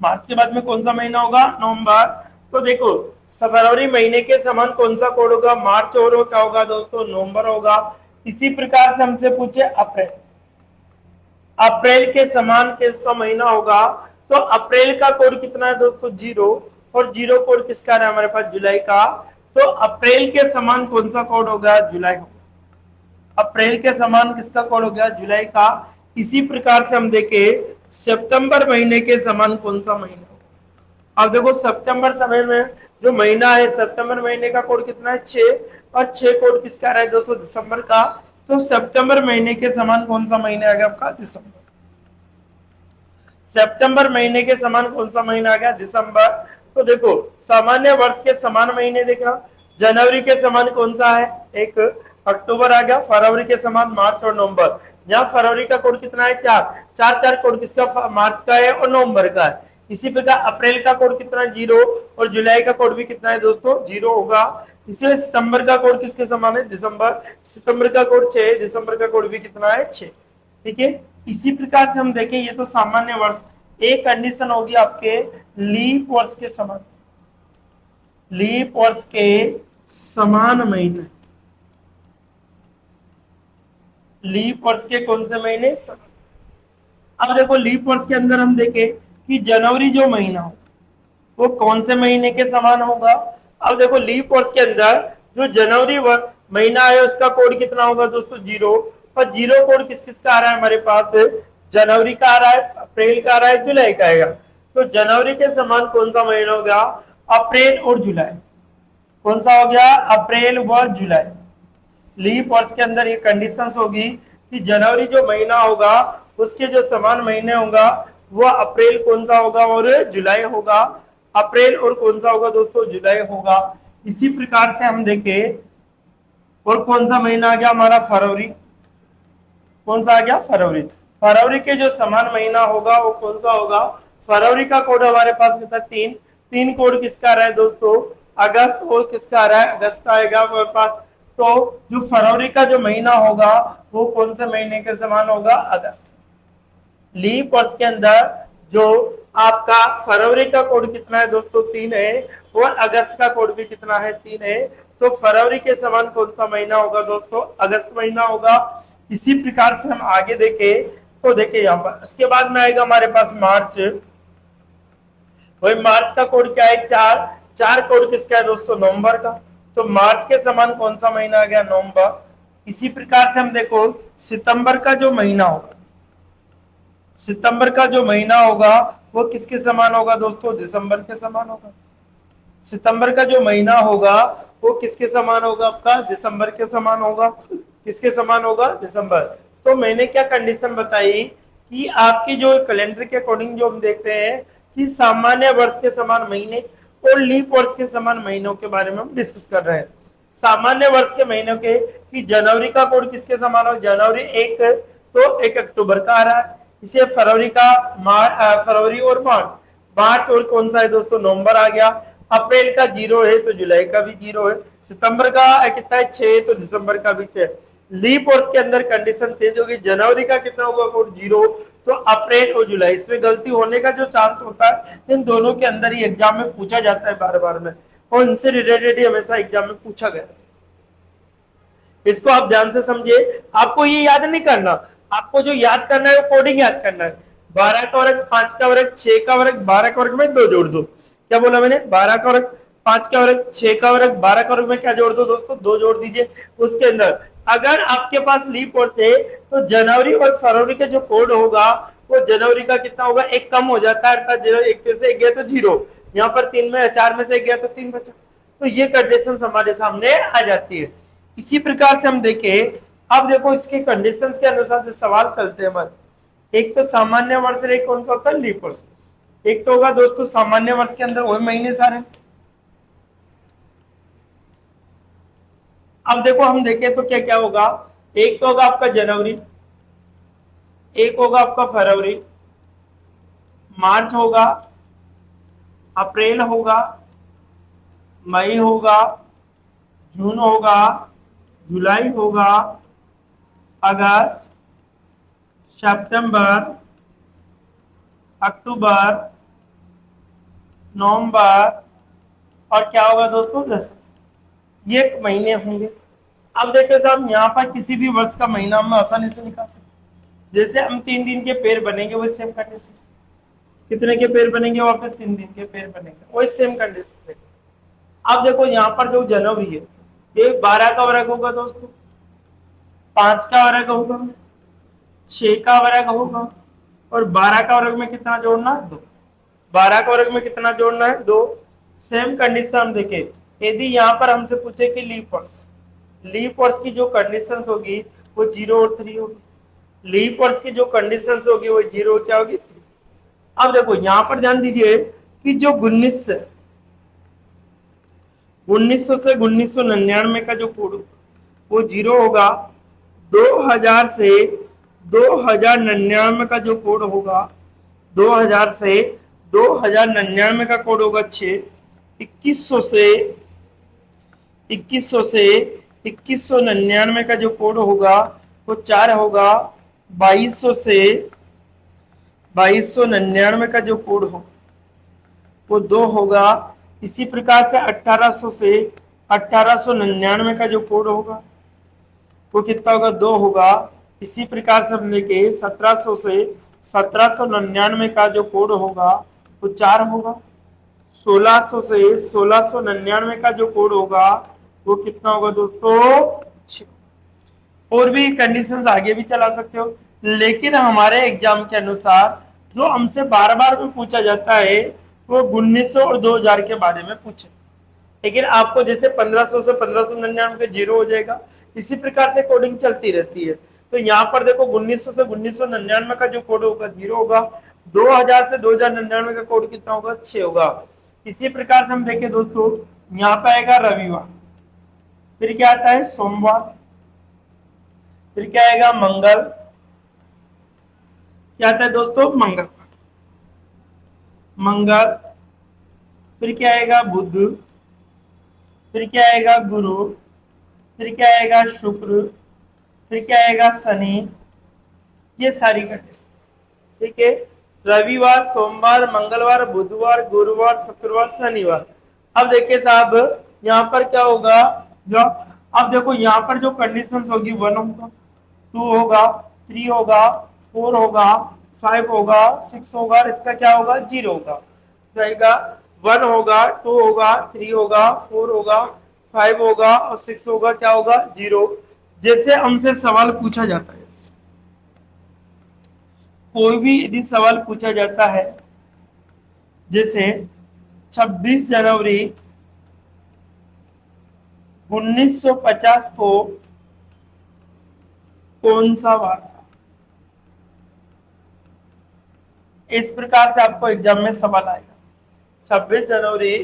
मार्च के बाद में कौन सा महीना होगा? नवंबर। तो देखो, फरवरी महीने के समान कौन सा कोड होगा? मार्च। और क्या होगा दोस्तों? नवंबर होगा। इसी प्रकार से हमसे पूछे अप्रैल, अप्रैल के समान कैसा महीना होगा? तो अप्रैल का कोड कितना है दोस्तों? 0। और 0 कोड किसका है हमारे पास? जुलाई का। तो अप्रैल के समान कौन सा कोड होगा? जुलाई होगा। अप्रैल के समान किसका कोड हो गया? जुलाई का। इसी प्रकार से हम देखें सितंबर महीने के समान कौन सा महीना होगा? अब देखो, सितंबर समय में जो महीना है, सितंबर महीने का कोड कितना है? 6। और 6 कोड किसका रहा है दोस्तों? दिसंबर का। तो सितंबर महीने के समान कौन सा महीना आ गया आपका? दिसंबर। सितंबर महीने के समान कौन सा महीना आ गया? दिसंबर। तो देखो, सामान्य वर्ष के समान महीने देखना, जनवरी के समान कौन सा है? 1। अक्टूबर आ गया। फरवरी के समान मार्च और नवंबर। यहाँ फरवरी का कोड कितना है? 4। 4 4 कोड किसका? मार्च का है और नवंबर का है। इसी प्रकार अप्रैल का कोड कितना है? 0। और जुलाई का कोड भी कितना है दोस्तों? 0 होगा। इसलिए सितंबर का कोड किसके समान है? दिसंबर। सितंबर का कोड 6, दिसंबर का कोड भी कितना है? 6। ठीक है। इसी प्रकार से हम देखें, ये तो सामान्य वर्ष। एक कंडीशन होगी आपके लीप वर्ष के समान, लीप वर्ष के समान महीने, लीप वर्ष के कौन से महीने? अब देखो, लीप वर्ष के अंदर हम देखें कि जनवरी जो महीना हो वो कौन से महीने के समान होगा? अब देखो, लीप वर्ष के अंदर जो जनवरी महीना है उसका कोड कितना होगा दोस्तों? 0। और 0 कोड किस किस का आ रहा है हमारे पास? जनवरी का आ रहा है, अप्रैल का आ रहा है, जुलाई का आएगा। तो जनवरी के समान कौन सा महीना हो गया? अप्रैल और जुलाई। कौन सा हो गया? अप्रैल व जुलाई। लीप वर्ष के अंदर ये कंडीशंस होगी कि जनवरी जो महीना होगा उसके जो समान महीने होगा वो अप्रैल कौन सा होगा और जुलाई होगा। अप्रैल और कौन सा होगा दोस्तों, जुलाई होगा। इसी प्रकार से हम देखें और कौन सा महीना आ गया हमारा, फरवरी। कौन सा आ गया, फरवरी। फरवरी के जो समान महीना होगा वो कौन सा होगा, फरवरी का कोड हमारे पास कितना, तीन। तीन कोड किसका आ रहा है दोस्तों, अगस्त। और किसका आ रहा है, अगस्त का आएगा हमारे पास। तो जो फरवरी का जो महीना होगा वो कौन से महीने के समान होगा, अगस्त। लीप वर्ष के अंदर जो आपका फरवरी का कोड कितना है दोस्तों, तीन है। और अगस्त का कोड भी कितना है, तीन है। तो फरवरी के समान कौन सा महीना होगा दोस्तों, अगस्त महीना होगा। इसी प्रकार से हम आगे देखें तो देखिए यहाँ पर उसके बाद में आएगा हमारे पास मार्च। वही मार्च का कोड क्या है, चार। चार कोड किसका है दोस्तों, नवंबर का। तो मार्च के समान कौन सा महीना आ गया, नवंबर। इसी प्रकार से हम देखो सितंबर का जो महीना होगा, सितंबर का जो महीना होगा वो किसके समान होगा दोस्तों, दिसंबर के समान होगा। सितंबर का जो महीना होगा वो किसके समान होगा, आपका दिसंबर के समान होगा। किसके समान होगा, दिसंबर। तो मैंने क्या कंडीशन बताई कि आपकी जो कैलेंडर के अकॉर्डिंग जो हम देखते हैं कि सामान्य वर्ष के समान महीने और लीप वर्ष के समान महीनों के बारे में हम डिस्कस कर रहे हैं। सामान्य वर्ष के महीनों के कि जनवरी का कोड किसके समान हो, जनवरी एक, तो 1 अक्टूबर का आ रहा है। इसे फरवरी का फरवरी और मार्च। मार्च और कौन सा है दोस्तों, नवंबर आ गया। अप्रैल का 0 है तो जुलाई का भी 0 है। सितंबर का कितना है, 6, तो दिसंबर का भी 6। लीप वर्ष के अंदर कंडीशन चेंज होगी, जनवरी का कितना होगा कोड, 0, तो अप्रैल और जुलाई। इसमें गलती होने का जो चांस होता है इन दोनों के अंदर ही एग्जाम में पूछा जाता है बार बार में, और इनसे रिलेटेड ही हमेशा एग्जाम में पूछा गया। इसको आप ध्यान से समझिए। आपको ये याद नहीं करना, आपको जो याद करना है वो कोडिंग याद करना है। 12 का वर्ग, 5 का वर्ग, 6 का वर्ग, 12 का वर्ग में 2 जोड़ दो। क्या बोला मैंने, 12 का वर्ग, 5 का वर्ग, 6 का वर्ग, 12 का वर्ग में क्या जोड़ दो दोस्तों, 2 जोड़ दीजिए। उसके अंदर अगर आपके पास लीप वर्ष है तो जनवरी और फरवरी का जो कोड होगा वो जनवरी का कितना होगा, एक कम हो जाता है, अर्थात 1 से 1 गया तो 0। यहाँ पर 3 में 4 में से 1 गया तो 3 बचा। तो ये कंडीशन हमारे सामने आ जाती है। इसी प्रकार से हम देखें, अब देखो इसके कंडीशन के अनुसार जो सवाल चलते हैं हमारे, एक तो सामान्य वर्ष, एक कौन सा होता है, लीप वर्ष। एक तो होगा दोस्तों सामान्य वर्ष के अंदर वही महीने सारे। अब देखो हम देखें तो क्या क्या होगा, एक तो होगा आपका जनवरी, एक होगा आपका फरवरी, मार्च होगा, अप्रैल होगा, मई होगा, जून होगा, जुलाई होगा, अगस्त, सितंबर, अक्टूबर, नवंबर और क्या होगा दोस्तों, 10। ये महीने होंगे। अब देखो साहब यहाँ पर किसी भी वर्ष का महीना हम आसानी से निकाल सकते, जैसे हम 3 दिन के पेड़ बनेंगे वही सेम कंडीशन। कितने के पेड़ बनेंगे, वापस 3 दिन के पेड़ बनेंगे, वही सेम कंडीशन। अब देखो यहाँ पर जो जनवरी है ये 12 का वर्ग होगा दोस्तों, 5 का वर्ग होगा, 6 का वर्ग होगा और 12 का वर्ग में कितना जोड़ना है, 2। 12 का वर्ग में कितना जोड़ना है, 2। सेम कंडीशन हम देखें, यदि यहाँ पर हमसे पूछे कि लीप वर्ष, लीप वर्ष की जो कंडीशन होगी वो 0 और 3 होगी। लीप वर्ष की जो कंडीशन होगी वो 0 क्या होगी, 3। अब देखो यहाँ पर ध्यान दीजिए कि जो 1900 से 1999 का जो कोड वो 0 होगा। 2000 से 2099 का जो कोड होगा, 2000 से 2099 का कोड होगा 6। 2100 से 2199 का जो कोड होगा वो 4 होगा। 2200 से 2299 का जो कोड होगा वो 2 होगा। इसी प्रकार से 1800 से 1899 का जो कोड होगा वो कितना होगा, 2 होगा। इसी प्रकार से हम लेके 1700 से 1799 का जो कोड होगा वो 4 होगा। 1600 से 1699 का जो कोड होगा वो कितना होगा दोस्तों, 6। और भी कंडीशंस आगे भी चला सकते हो, लेकिन हमारे एग्जाम के अनुसार जो हमसे बार बार में पूछा जाता है वो 1900 और 2000 के बारे में पूछे। लेकिन आपको जैसे 1500 से 1599 के 0 हो जाएगा, इसी प्रकार से कोडिंग चलती रहती है। तो यहाँ पर देखो 1900 से 1999 का जो कोड होगा 0 होगा, 2000 से 2099 का कोड कितना होगा? 6 होगा। इसी प्रकार से हम देखें दोस्तों, यहाँ पे आएगा रविवार, फिर क्या आता है? सोमवार, फिर क्या आएगा? मंगल, क्या आता है दोस्तों? मंगल, मंगल, फिर क्या आएगा? बुध, फिर क्या आएगा? गुरु, फिर क्या आएगा? शुक्र, फिर क्या आएगा? शनि। ये सारी कंडीशन, ठीक है। रविवार, सोमवार, मंगलवार, बुधवार, गुरुवार, शुक्रवार, शनिवार। अब देखिए साहब, यहाँ पर क्या होगा? जो अब देखो यहाँ पर जो कंडीशंस होगी, 1 होगा, 2 होगा, 3 होगा, 4 होगा, 5 होगा, 6 होगा, और इसका क्या होगा? 0 होगा। रहेगा 1 होगा, 2 होगा, 3 होगा, 4 होगा, 5 होगा और 6 होगा, क्या होगा? 0। जैसे हमसे सवाल पूछा जाता है, कोई भी यदि सवाल पूछा जाता है, जैसे 26 जनवरी 1950 को कौन सा वार था? इस प्रकार से आपको एग्जाम में सवाल आएगा, 26 जनवरी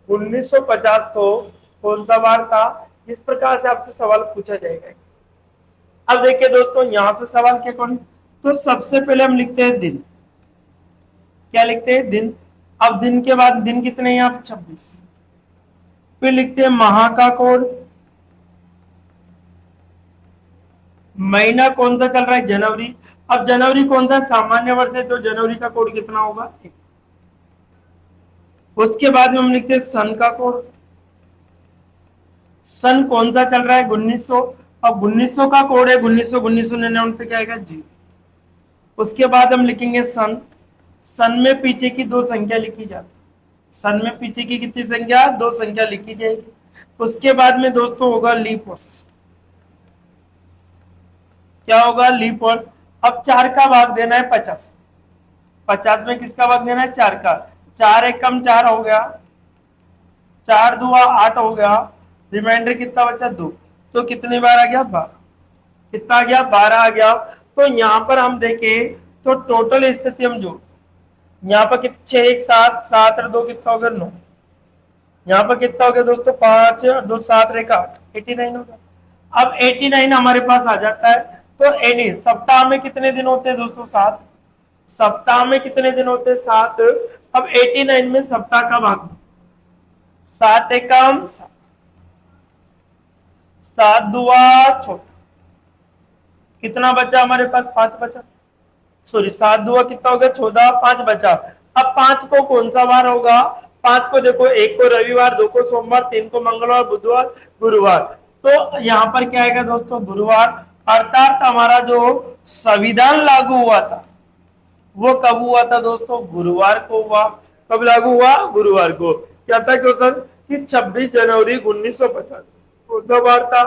1950 को कौन सा वार था? इस प्रकार से आपसे सवाल पूछा जाएगा। अब देखिए दोस्तों, यहां से सवाल के अकॉर्डिंग तो सबसे पहले हम लिखते हैं दिन। क्या लिखते हैं? दिन। अब दिन के बाद दिन कितने हैं? आप 26। फिर लिखते हैं माह का कोड। महीना कौन सा चल रहा है? जनवरी। अब जनवरी कौन सा सामान्य वर्ष है, तो जनवरी का कोड कितना होगा? 1। उसके बाद में हम लिखते हैं सन का कोड। सन कौन सा चल रहा है? 1900। अब 1900 का कोड है 1900, 1999 पे क्या आएगा? 0। उसके बाद हम लिखेंगे सन। सन में पीछे की 2 संख्या लिखी जाती है। सन में पीछे की कितनी संख्या? 2 संख्या लिखी जाएगी। उसके बाद में दोस्तों होगा लीप वर्ष। क्या होगा? लीप वर्ष। अब 4 का भाग देना है 50। 50 में किसका भाग देना है? 4 का। 4 एक कम 4 हो गया, 4 दुआ 8 हो गया, रिमाइंडर कितना बचा? 2। तो कितनी बार आ गया? 12। कितना आ गया? 12 आ गया। तो यहाँ पर हम देखें तो टोटल स्थिति हम जोड़, यहाँ पर कितने? 6 1 7, 7 और 2 कितना हो गया? 9। यहाँ पर कितना हो गया दोस्तों? 5 और 2 7 रेखा 8, 89 हो गया। अब 89 हमारे पास आ जाता है। तो एनी सप्ताह में कितने दिन होते हैं दोस्तों? 7। सप्ताह में कितने दिन होते हैं? 7। अब 89 में सप्ताह का भाग, 7 एकम 7, 7 दुआ छोटा, कितना बचा हमारे पास? 5 बचा। सॉरी, 7 दुआ कितना हो गया? 14, 5 बचा। अब 5 को कौन सा वार होगा? 5 को देखो, 1 को रविवार, 2 को सोमवार, 3 को मंगलवार, बुधवार, गुरुवार। तो यहाँ पर क्या आएगा दोस्तों? गुरुवार। अर्थात हमारा जो संविधान लागू हुआ था वो कब हुआ था दोस्तों? गुरुवार को हुआ। कब लागू हुआ? गुरुवार को। क्या था क्वेश्चन? कि 26 जनवरी 1950 कौन सा वार था?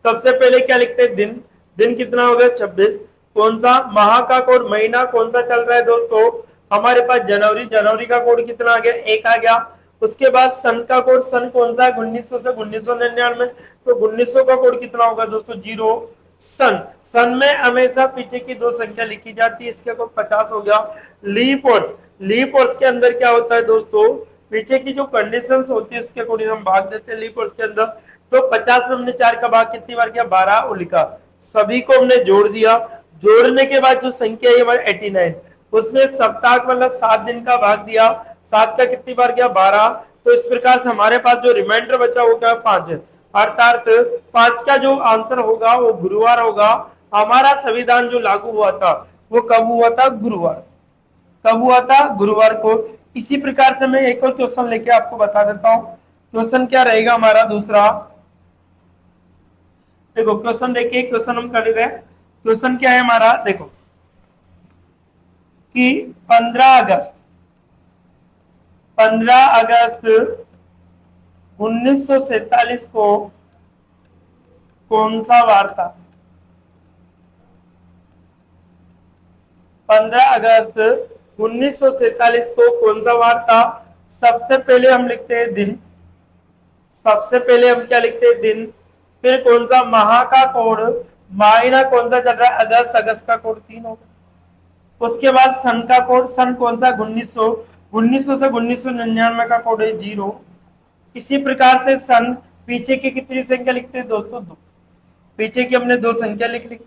सबसे पहले क्या लिखते हैं? दिन। दिन कितना हो गया? 26। कौन सा? माह का कोड। महीना कौन सा चल रहा है दोस्तों? हमारे पास जनवरी। जनवरी का कोड कितना आ गया? 1 आ गया। उसके बाद सन का कोड। सन कौन सा है? 1900 से 1999। तो 1900 का कोड कितना होगा दोस्तों? 0। सन। सन में हमेशा पीछे की 2 संख्या लिखी जाती है, इसके कोड 50 हो गया। लीप वर्ष। लीप वर्ष के अंदर क्या होता है दोस्तों? पीछे की जो कंडीशंस होती है उसके अकॉर्डिंग हम भाग देते हैं लीप वर्ष के अंदर। तो 50 में हमने 4 का भाग कितनी बार किया? 12 और लिखा। सभी को हमने जोड़ दिया। जोड़ने के बाद जो संख्या है हमारी 89, उसमें सप्ताह मतलब 7 दिन का भाग दिया। 7 का कितनी बार किया? 12। तो इस प्रकार से हमारे पास जो रिमाइंडर बचा वो क्या? 5 है। अर्थात 5 का जो आंसर होगा वो गुरुवार होगा। हमारा संविधान जो लागू हुआ था वो कब हुआ था? गुरुवार। कब हुआ था? गुरुवार को। इसी प्रकार से मैं एक और क्वेश्चन लेके आपको बता देता हूं। क्वेश्चन क्या रहेगा हमारा दूसरा? देखो क्वेश्चन देखिए, क्वेश्चन हम कर लेते हैं। क्वेश्चन क्या है हमारा? देखो कि 15 अगस्त 1947 को कौन सा वार था? 15 अगस्त 1947 को कौन सा वार था? सबसे पहले हम लिखते हैं दिन। सबसे पहले हम क्या लिखते हैं? दिन। फिर कौन सा? माह का कोड। महीना कौन सा चल रहा है? अगस्त। अगस्त का कोड 3 होगा। उसके बाद सन का कोड, सन कौन सा 1900, 1900 से 1999 का कोड है 0। इसी प्रकार से सन पीछे की कितनी संख्या लिखते हैं दोस्तों? 2। पीछे की हमने 2 संख्या लिख ली।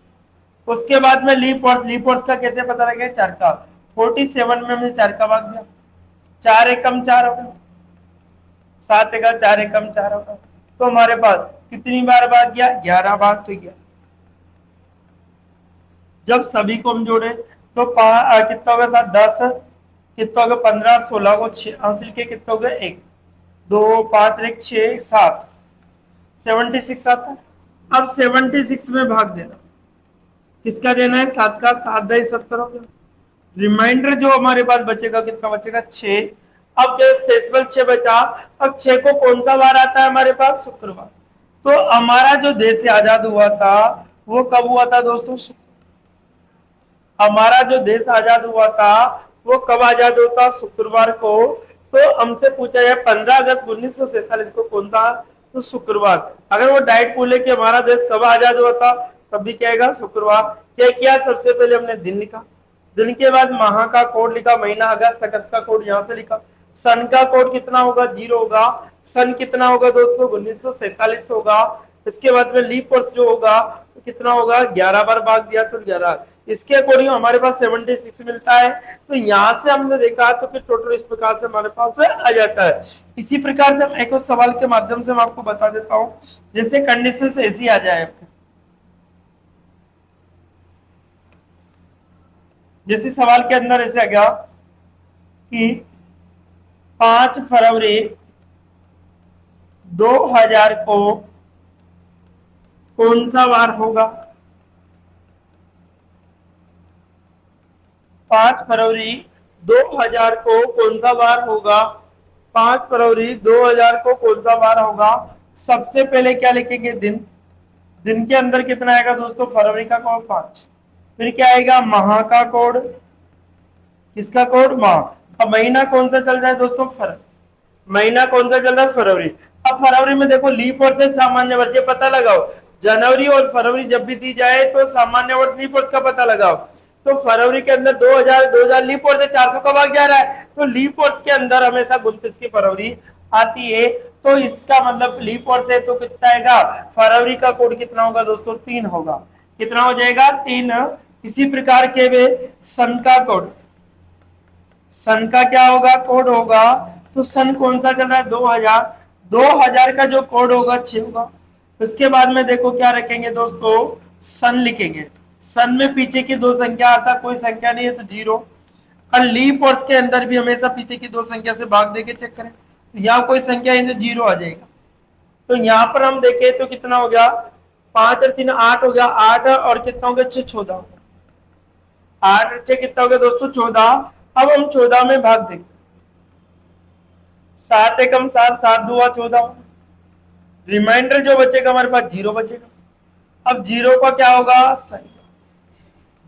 उसके बाद में लीप वर्ष, लीप वर्ष का कैसे पता लगेगा? 4 का 47 में हमने 4 का भाग दिया, 4 एकम 4 होगा, 7 एका 4 एकम 4 होगा। तो हमारे पास कितनी बार भाग गया? 11 भाग तो गया। जब सभी को हम जोड़े तो कितना होगा? 7 10 कितना होगा? 15 16 को 6 हासिल के कितना होगा? 1 2 5 1 6 7 76 आता है। अब 76 में भाग देना, किसका देना है? 7 का, 7 दही 70 हो गया। रिमाइंडर जो हमारे पास बचेगा कितना बचेगा? 6। अब जो शेषफल 6 बचा, अब 6 को कौन सा वार आता है हमारे पास? शुक्रवार। तो हमारा जो देश आजाद हुआ था वो कब हुआ था दोस्तों? हमारा जो देश आजाद हुआ था वो कब आजाद होता? शुक्रवार को। तो हमसे पूछा जाए 15 अगस्त 1947 को कौन था? तो शुक्रवार। अगर वो डायरेक्ट पूछे कि हमारा देश कब आजाद हुआ था, तब भी कहेगा शुक्रवार। क्या किया? सबसे पहले हमने दिन लिखा, दिन के बाद माह का कोड लिखा, महीना अगस्त, अगस्त का कोड यहां से लिखा। सन का कोड कितना होगा? 0 होगा। सन कितना होगा दोस्तों? 1947 होगा। इसके बाद में लीप वर्ष जो होगा तो कितना होगा? 11 बार भाग दिया तो 11। इसके अकॉर्डिंग हमारे पास 76 मिलता है। तो यहां से हमने देखा तो कि टोटल इस प्रकार से हमारे पास आ जाता है। इसी प्रकार से हम एक और सवाल के माध्यम से मैं आपको बता देता हूं, जैसे कंडीशन ऐसी आ जाए आपके, जैसे सवाल के अंदर ऐसे आ गया कि 5 फरवरी 2000 को कौन सा वार होगा? 5 फरवरी 2000 को कौन सा वार होगा? 5 फरवरी 2000 को कौन सा वार होगा? सबसे पहले क्या लिखेंगे? दिन। दिन के अंदर कितना आएगा दोस्तों? फरवरी का कोड 5। फिर क्या आएगा? माह का कोड, किसका कोड? माह। अब महीना कौन सा चल रहा है दोस्तों? फरवरी। महीना कौन सा चल रहा है? फरवरी। अब फरवरी में देखो लीप वर्ष से सामान्य वर्ष, ये पता लगाओ। जनवरी और फरवरी जब भी दी जाए तो सामान्य वर्ष लीप वर्ष का पता लगाओ। तो फरवरी के अंदर 2000 लीप वर्ष से 400 का भाग जा रहा है, तो लीप वर्ष के अंदर हमेशा 29 की फरवरी आती है। तो इसका मतलब लीप वर्ष है तो कितना आएगा? फरवरी का कोड कितना होगा दोस्तों? 3 होगा। कितना हो जाएगा? 3। इसी प्रकार के वे सन का कोड, सन का क्या होगा? कोड होगा। तो सन कौन सा चल रहा है? 2000। 2000 का जो कोड होगा 6 होगा। उसके बाद में देखो क्या रखेंगे दोस्तों? सन लिखेंगे। सन में पीछे की 2 संख्या आता, कोई संख्या नहीं है तो 0। और लीप वर्ष के अंदर भी हमेशा पीछे की 2 संख्या से भाग देके चेक करें, तो यहाँ कोई संख्या है तो 0 आ जाएगा। तो यहाँ पर हम देखें तो कितना हो गया? 5 और 3 8 हो गया। 8 और कितना हो गया? 6 14 हो गया। 8 और 6 कितना हो गया दोस्तों? 14। अब हम 14 में भाग देंगे, 7 एकम 7 7 दुआ 14। रिमाइंडर जो बचेगा हमारे पास 0 बचेगा। अब 0 का क्या होगा? शनिवार।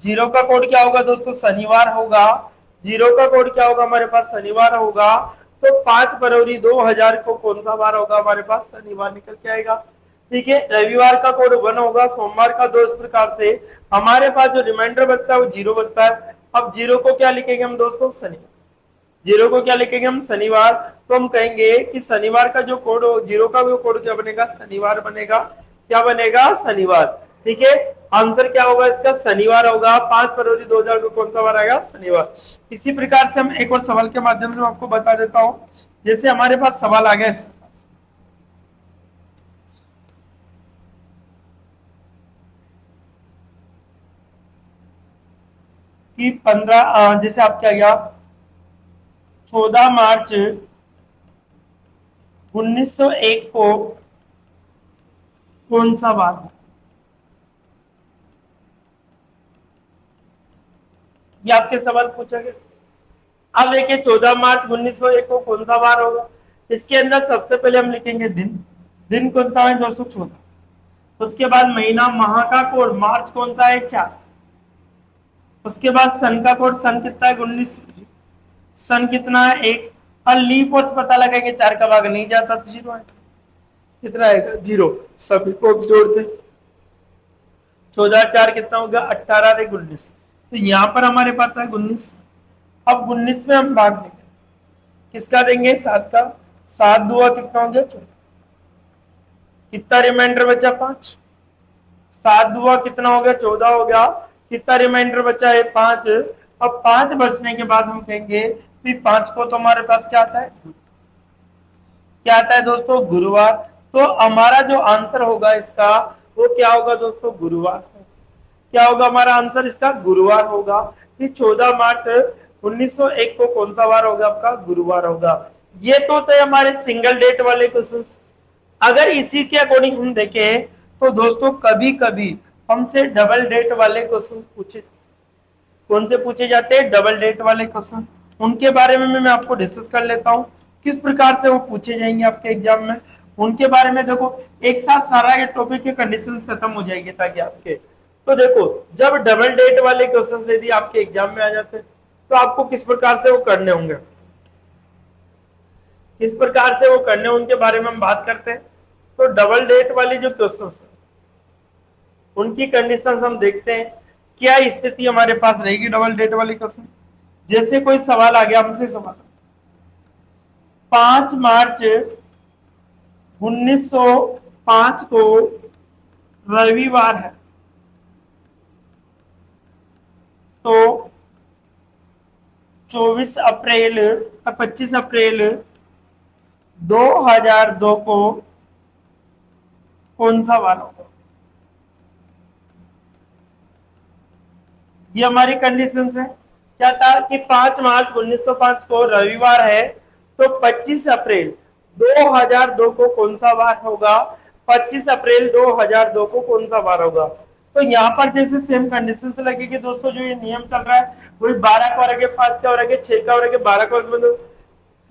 0 का कोड क्या होगा दोस्तों? शनिवार होगा। 0 का कोड क्या होगा हमारे पास? शनिवार होगा। तो 5 फरवरी 2000 को कौन सा वार होगा हमारे पास? शनिवार निकल के आएगा। ठीक है। रविवार का कोड 1 होगा, सोमवार का 2। इस प्रकार से हमारे पास जो रिमाइंडर बचता है वो 0 बचता है। अब 0 को क्या लिखेंगे हम दोस्तों? शनिवार। 0 को क्या लिखेंगे हम? शनिवार। तो हम कहेंगे कि शनिवार का जो कोड हो, 0 का जो कोड क्या बनेगा? शनिवार बनेगा। क्या बनेगा? शनिवार। ठीक है। आंसर क्या होगा इसका? शनिवार होगा। 5 फरवरी 2000 को कौन सा वार आएगा? शनिवार। इसी प्रकार से हम एक और सवाल के माध्यम से आपको बता देता हूं, जैसे हमारे पास सवाल आ गया इस कि 15 जैसे आप क्या गया 14 मार्च 1901 को कौन सा वार? ये आपके सवाल पूछा गया। अब देखिए 14 मार्च 1901 को कौन सा वार होगा? इसके अंदर सबसे पहले हम लिखेंगे दिन। दिन कौन सा है दोस्तों? 14। उसके बाद महीना, माह का कोड मार्च कौन सा है? 4। उसके बाद सन का कोड, सन कितना है? 19। सन कितना है? 1। और लीप वर्ष पता लगाएंगे, 4 का भाग नहीं जाता तो 0 आएगा। कितना आएगा? 0। सभी को जोड़ते 14 4 कितना हो गया? 18 19। तो यहाँ पर हमारे पास है 19। अब 19 में हम भाग देंगे, किसका देंगे, 7 का। 7 दुआ कितना हो गया, 14। कितना रिमाइंडर बचा, 5। 7 दुआ कितना हो गया, 14 हो गया। कितना रिमाइंडर बचा है, 5। अब 5 बचने के बाद हम कहेंगे 5 को तो हमारे पास क्या आता है, क्या आता है दोस्तों, गुरुवार। तो हमारा जो आंसर होगा इसका वो क्या होगा दोस्तों, गुरुवार। क्या होगा हमारा आंसर इसका, गुरुवार होगा। कि 14 मार्च 1901 को कौन सा वार होगा आपका, गुरुवार होगा। ये तो थे हमारे सिंगल डेट वाले क्वेश्चन। अगर इसी के अकॉर्डिंग हम देखें तो दोस्तों कभी कभी हमसे डबल डेट वाले क्वेश्चन पूछे, कौन से पूछे जाते हैं, डबल डेट वाले क्वेश्चन। उनके बारे में मैं आपको डिस्कस कर लेता हूं, किस प्रकार से वो पूछे जाएंगे आपके एग्जाम में। उनके बारे में देखो, एक साथ सारा ये टॉपिक के कंडीशंस खत्म हो जाएगी ताकि आपके, तो देखो जब डबल डेट वाले क्वेश्चन यदि आपके एग्जाम में आ जाते हैं तो आपको किस प्रकार से वो करने होंगे, किस प्रकार से वो करने, उनके बारे में हम बात करते हैं। तो डबल डेट वाली जो क्वेश्चंस है उनकी कंडीशंस हम देखते हैं, क्या स्थिति हमारे पास रहेगी डबल डेट वाले क्वेश्चन। जैसे कोई सवाल आ गया हमसे, सवाल 5 मार्च 1905 को रविवार है, तो 24 अप्रैल 25 अप्रैल 2002 को कौन सा वार होगा। ये हमारी कंडीशंस है। क्या था कि 5 मार्च 1905 को रविवार है, तो 25 अप्रैल 2002 को कौन सा वार होगा, 25 अप्रैल 2002 को कौन सा वार होगा। तो यहाँ पर जैसे सेम कंडीशन से लगेगी दोस्तों, जो ये नियम चल रहा है वही 12 का वर्ग है, 5 का वर्ग है, 6 का वर्ग है, 12 का वर्ग में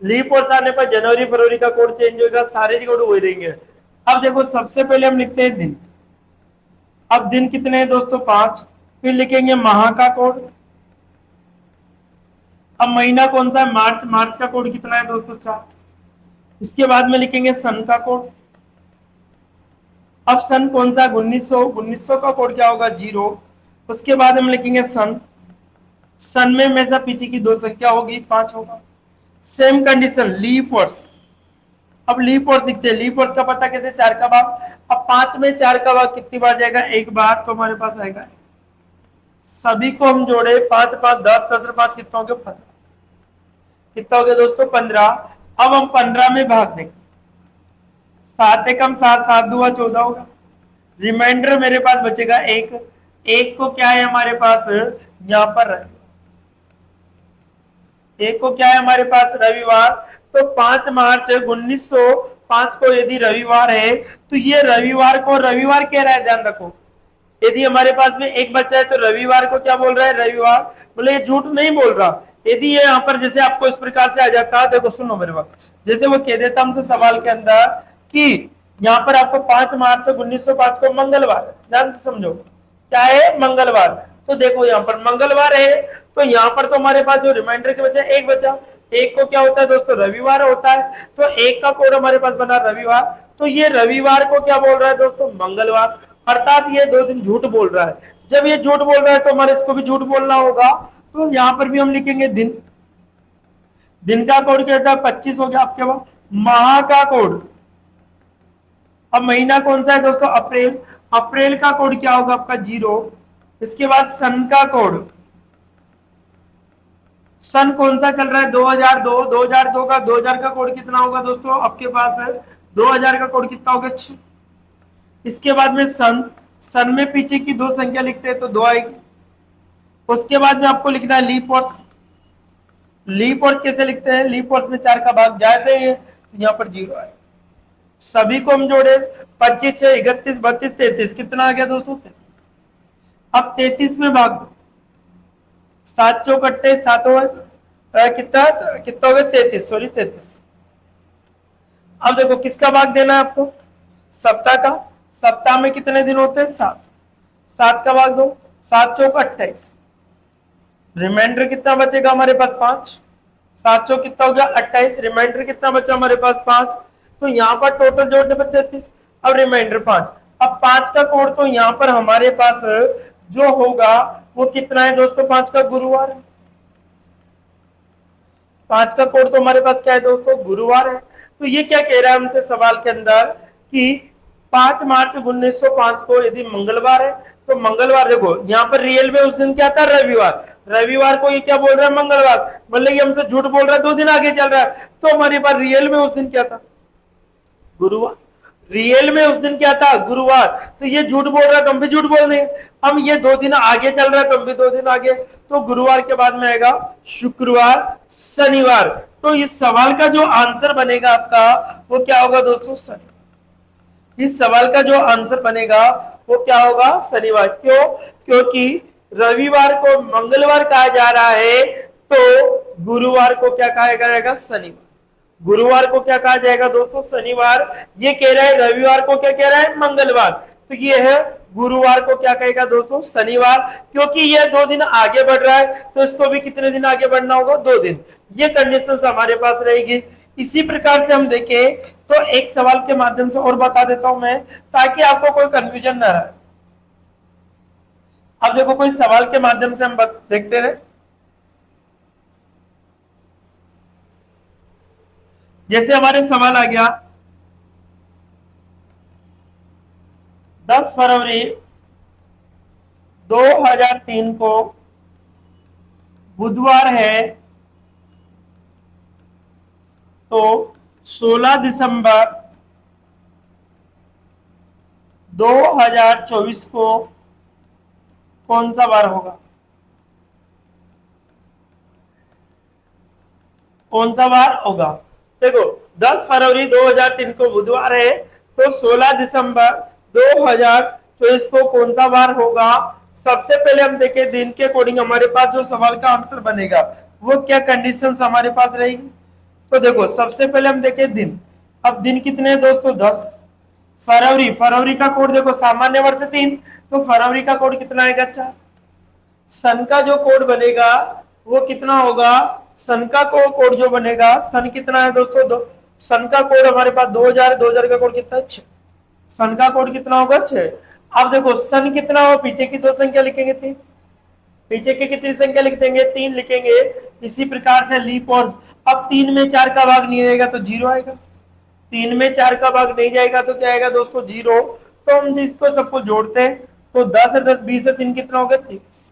लीप वर्ष आने पर जनवरी फरवरी का कोड चेंज होगा, सारे कोड वही रहेंगे। अब देखो सबसे पहले हम लिखते हैं दिन। अब दिन कितने हैं दोस्तों, 5। फिर लिखेंगे माह का कोड। अब महीना कौन सा है, मार्च। मार्च का कोड कितना है दोस्तों, 4। इसके बाद में लिखेंगे सन का कोड। अब सन कौन सा, 1900। 1900 का कोड क्या होगा, 0। उसके बाद हम लिखेंगे सन। सन में हमेशा पीछे की 2 संख्या होगी, 5 होगा। सेम कंडीशन लीप वर्ष। अब लीप वर्ष लिखते हैं, लीप वर्ष का पता कैसे, 4 का भाग। अब 5 में 4 का भाग कितनी बार जाएगा, एक बार, तो हमारे पास आएगा। सभी को हम जोड़े, 5 5 10 10 5 कितना हो गया, 15। कितना हो गया दोस्तों, 15। अब हम 15 में भाग देंगे, 7 एकम 7, 7 दुआ 14 होगा। रिमाइंडर मेरे पास बचेगा 1। 1 को क्या है हमारे पास यहाँ पर, एक को क्या है हमारे पास, रविवार। तो 5 मार्च 1905 को यदि रविवार है तो ये रविवार को रविवार कह रहा है, ध्यान रखो। यदि हमारे पास में एक बच्चा है तो रविवार को क्या बोल रहा है, रविवार। बोले ये झूठ नहीं बोल रहा। यदि ये यहाँ पर जैसे आपको इस प्रकार से आ जाता, देखो सुनो मेरे बात, जैसे वो कह देता हमसे सवाल के अंदर कि यहाँ पर आपको 5 मार्च 1905 को मंगलवार, ध्यान से समझो क्या है, मंगलवार। तो देखो यहाँ पर मंगलवार है, तो यहाँ पर तो हमारे पास जो रिमाइंडर के बचा एक बचा। एक को क्या होता है दोस्तों, रविवार होता है। तो एक का कोड हमारे पास बना रविवार, तो ये रविवार को क्या बोल रहा है दोस्तों, मंगलवार। अर्थात ये 2 दिन झूठ बोल रहा है। जब ये झूठ बोल रहा है तो हमारे इसको भी झूठ बोलना होगा। तो यहाँ पर भी हम लिखेंगे दिन। दिन का कोड क्या था, 25 हो गया आपके पास। माह का कोड, अब महीना कौन सा है दोस्तों, अप्रैल। अप्रैल का कोड क्या होगा आपका, 0। इसके बाद सन का कोड, सन कौन सा चल रहा है, 2002। 2002 का 2000 का कोड कितना होगा दोस्तों आपके पास है, 2000 का कोड कितना होगा, 6। इसके बाद में सन, सन में पीछे की 2 संख्या लिखते हैं तो 2 आएगी। उसके बाद में आपको लिखना है लीप वर्ष। लीप वर्ष कैसे लिखते हैं, लीप वर्ष में 4 का भाग जाते हैं तो यहाँ पर 0 आए। सभी को हम जोड़े, 25 6 31 32 33, कितना आ गया दोस्तों, 33। अब 33 में भाग दो, 7 चौक 28, 7 हो कितना कितना हो गया, 33, सॉरी 33। अब देखो किसका भाग देना है आपको, सप्ताह का। सप्ताह में कितने दिन होते हैं, 7। 7 का भाग दो, 7 चौक 28। रिमाइंडर कितना बचेगा हमारे पास, 5। 7 चौक कितना हो गया, 28। रिमाइंडर कितना बचा हमारे पास, 5। तो यहाँ पर टोटल जोड़ने पर 33। अब रिमाइंडर 5। अब 5 का कोड तो यहाँ पर हमारे पास जो होगा वो कितना है दोस्तों, 5 का गुरुवार है। 5 का कोड तो हमारे पास क्या है दोस्तों, गुरुवार है। तो ये क्या कह रहा है हमसे सवाल के अंदर कि 5 मार्च 1905 को यदि मंगलवार है तो मंगलवार, देखो यहाँ पर रियल में उस दिन क्या था, रविवार। रविवार को ये क्या बोल रहा है, मंगलवार, मतलब ये हमसे झूठ बोल रहा है, 2 दिन आगे चल रहा है। तो हमारे पास रियल में उस दिन क्या था, गुरुवार। रियल में उस दिन क्या था, गुरुवार। तो ये झूठ बोल रहा है तो हम भी झूठ बोल देंगे। हम ये 2 दिन आगे चल रहा है तो हम भी 2 दिन आगे, तो गुरुवार के बाद में आएगा शुक्रवार, शनिवार। तो इस सवाल का जो आंसर बनेगा आपका वो क्या होगा दोस्तों, शनिवार। इस सवाल का जो आंसर बनेगा वो क्या होगा, शनिवार। क्यों, क्योंकि रविवार को मंगलवार कहा जा रहा है, तो गुरुवार को क्या कहा जाएगा, शनिवार। गुरुवार को क्या कहा जाएगा दोस्तों, शनिवार। ये कह रहा है रविवार को क्या कह रहा है, मंगलवार। तो ये है गुरुवार को क्या कहेगा दोस्तों, शनिवार। क्योंकि ये 2 दिन आगे बढ़ रहा है तो इसको भी कितने दिन आगे बढ़ना होगा, 2 दिन। ये कंडीशन हमारे पास रहेगी। इसी प्रकार से हम देखें तो एक सवाल के माध्यम से और बता देता हूं मैं, ताकि आपको कोई कंफ्यूजन ना रहे। अब देखो कोई सवाल के माध्यम से हम देखते रहे। जैसे हमारे सवाल आ गया 10 फरवरी 2003 को बुधवार है, तो 16 दिसंबर 2024 को कौन सा वार होगा, कौन सा वार होगा। देखो 10 फरवरी 2003 को बुधवार है, तो 16 दिसंबर 2024 को कौन सा वार होगा। सबसे पहले हम देखें दिन के अकॉर्डिंग हमारे पास जो सवाल का आंसर बनेगा वो क्या कंडीशंस हमारे पास रहेगी। तो देखो सबसे पहले हम देखें दिन। अब दिन कितने हैं दोस्तों, 10 फरवरी। फरवरी का कोड देखो, सामान्य वर्ष 3, तो फरवरी का कोड कितना आएगा, 4। सन का जो कोड बनेगा वो कितना होगा, सन का कोड जो बनेगा, सन कितना है दोस्तों, 2। सन का कोड हमारे पास 2000, 2000 का कोड कितना है, 6। सन का कोड कितना होगा, 6। अब देखो सन कितना हो, पीछे की 2 संख्या लिखेंगे 3, पीछे की कितनी संख्या लिख देंगे, 3 लिखेंगे। इसी प्रकार से लीप और, अब 3 में 4 का भाग नहीं आएगा तो 0 आएगा। 3 में 4 का भाग नहीं जाएगा तो क्या आएगा दोस्तों, 0। तो हम जिसको सबको जोड़ते हैं तो 10 है 10, 20 है 3, कितना होगा, 23।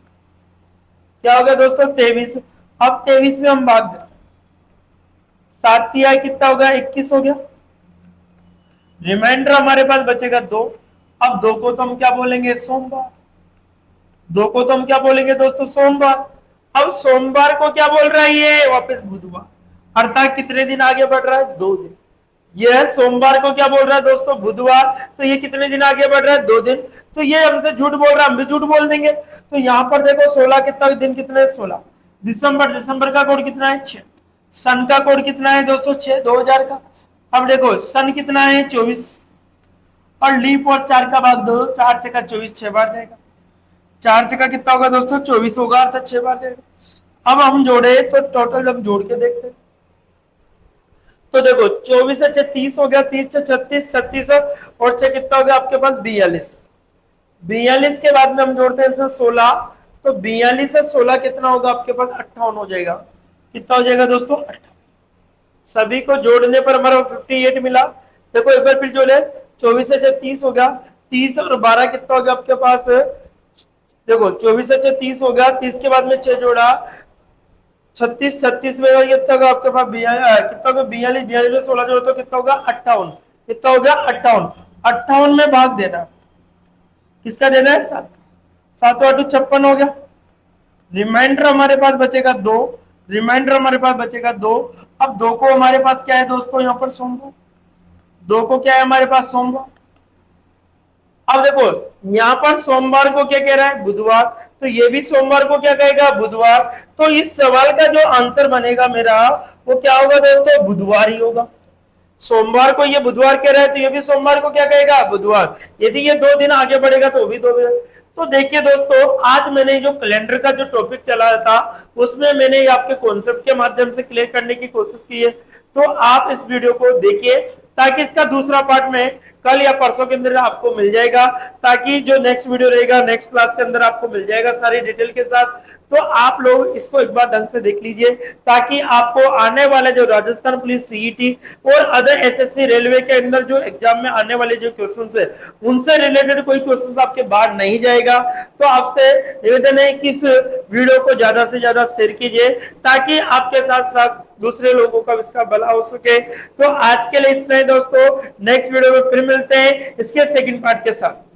क्या हो गया दोस्तों, 23। अब 23 में हम भाग देते, 7 तिहाई कितना होगा, 21 हो गया। रिमाइंडर हमारे पास बचेगा 2। अब 2 को तो हम क्या बोलेंगे, सोमवार। 2 को तो हम क्या बोलेंगे दोस्तों, सोमवार। अब सोमवार को क्या बोल रहा है ये, वापस बुधवार, अर्थात कितने दिन आगे बढ़ रहा है, 2 दिन। यह सोमवार को क्या बोल रहा है दोस्तों, बुधवार, तो ये कितने दिन आगे बढ़ रहा है, 2 दिन। तो ये हमसे झूठ बोल रहा है, हम भी झूठ बोल देंगे। तो यहां पर देखो 16 कितना दिन, कितने 16 दिसंबर। दिसंबर का कोड कितना है, 6। सन का कोड कितना है दोस्तों, 6, 2000 का। अब देखो सन कितना है, 24, और लीप और 4 का भाग 2, 4 छक्का 24, 6 बार जाएगा। 4 छक्का कितना होगा दोस्तों, 24 होगा, अर्थात 6 बार जाएगा। अब हम जोड़े तो टोटल जब जोड़ के देखते हैं तो देखो 24 से 30 हो गया, 30 से 36, 36 और 6 कितना हो गया आपके पास, 42। 42 के बाद में हम जोड़ते हैं इसमें 16, तो 42 से 16 कितना होगा आपके पास, 58 हो जाएगा। कितना हो जाएगा दोस्तों, 58। सभी को जोड़ने पर हमारा 58 मिला। देखो एक बार फिर जोड़े, 24 से 30 हो गया, 30 और 12 कितना हो गया आपके पास, देखो 24 से 30 हो गया, 30 के बाद में 6 जोड़ा, 36, 36 में कितना होगा आपके पास, 42, कितना होगा 42, 42 में 16 जोड़ो तो कितना होगा, 58। कितना हो गया, 58। 58 में भाग देना, किसका देना है, 7। 7 8 56 हो गया। रिमाइंडर हमारे पास बचेगा 2। रिमाइंडर हमारे पास बचेगा 2। अब 2 को हमारे पास क्या है दोस्तों, यहाँ पर सोमवार। 2 को क्या है हमारे पास, सोमवार। अब देखो यहां पर सोमवार को क्या कह रहा है, बुधवार, तो ये भी सोमवार को क्या कहेगा, बुधवार। तो इस सवाल का जो आंसर बनेगा मेरा वो क्या होगा दोस्तों, बुधवार ही होगा। सोमवार को ये बुधवार कह रहा है तो ये भी सोमवार को क्या कहेगा, बुधवार। यदि ये 2 दिन आगे बढ़ेगा तो भी 2 दिन। तो देखिए दोस्तों, आज मैंने जो कैलेंडर का जो टॉपिक चलाया था उसमें मैंने आपके कॉन्सेप्ट के माध्यम से क्लियर करने की कोशिश की है। तो आप इस वीडियो को देखिए ताकि इसका दूसरा पार्ट में कल या परसों के अंदर आपको मिल जाएगा, ताकि जो नेक्स्ट वीडियो रहेगा नेक्स्ट क्लास के अंदर आपको मिल जाएगा सारी डिटेल के साथ। तो आप लोग इसको एक बार ढंग से देख लीजिए, ताकि आपको आने वाले जो राजस्थान पुलिस सीईटी और अदर एसएससी रेलवे के अंदर जो एग्जाम में आने वाले जो क्वेश्चंस है उनसे रिलेटेड कोई क्वेश्चंस आपके बाहर नहीं जाएगा। तो आपसे निवेदन है कि इस वीडियो को ज्यादा से ज्यादा शेयर कीजिए, ताकि आपके साथ साथ दूसरे लोगों का इसका भला हो सके। तो आज के लिए इतना ही दोस्तों, नेक्स्ट वीडियो में फिर मिलते हैं इसके सेकंड पार्ट के साथ।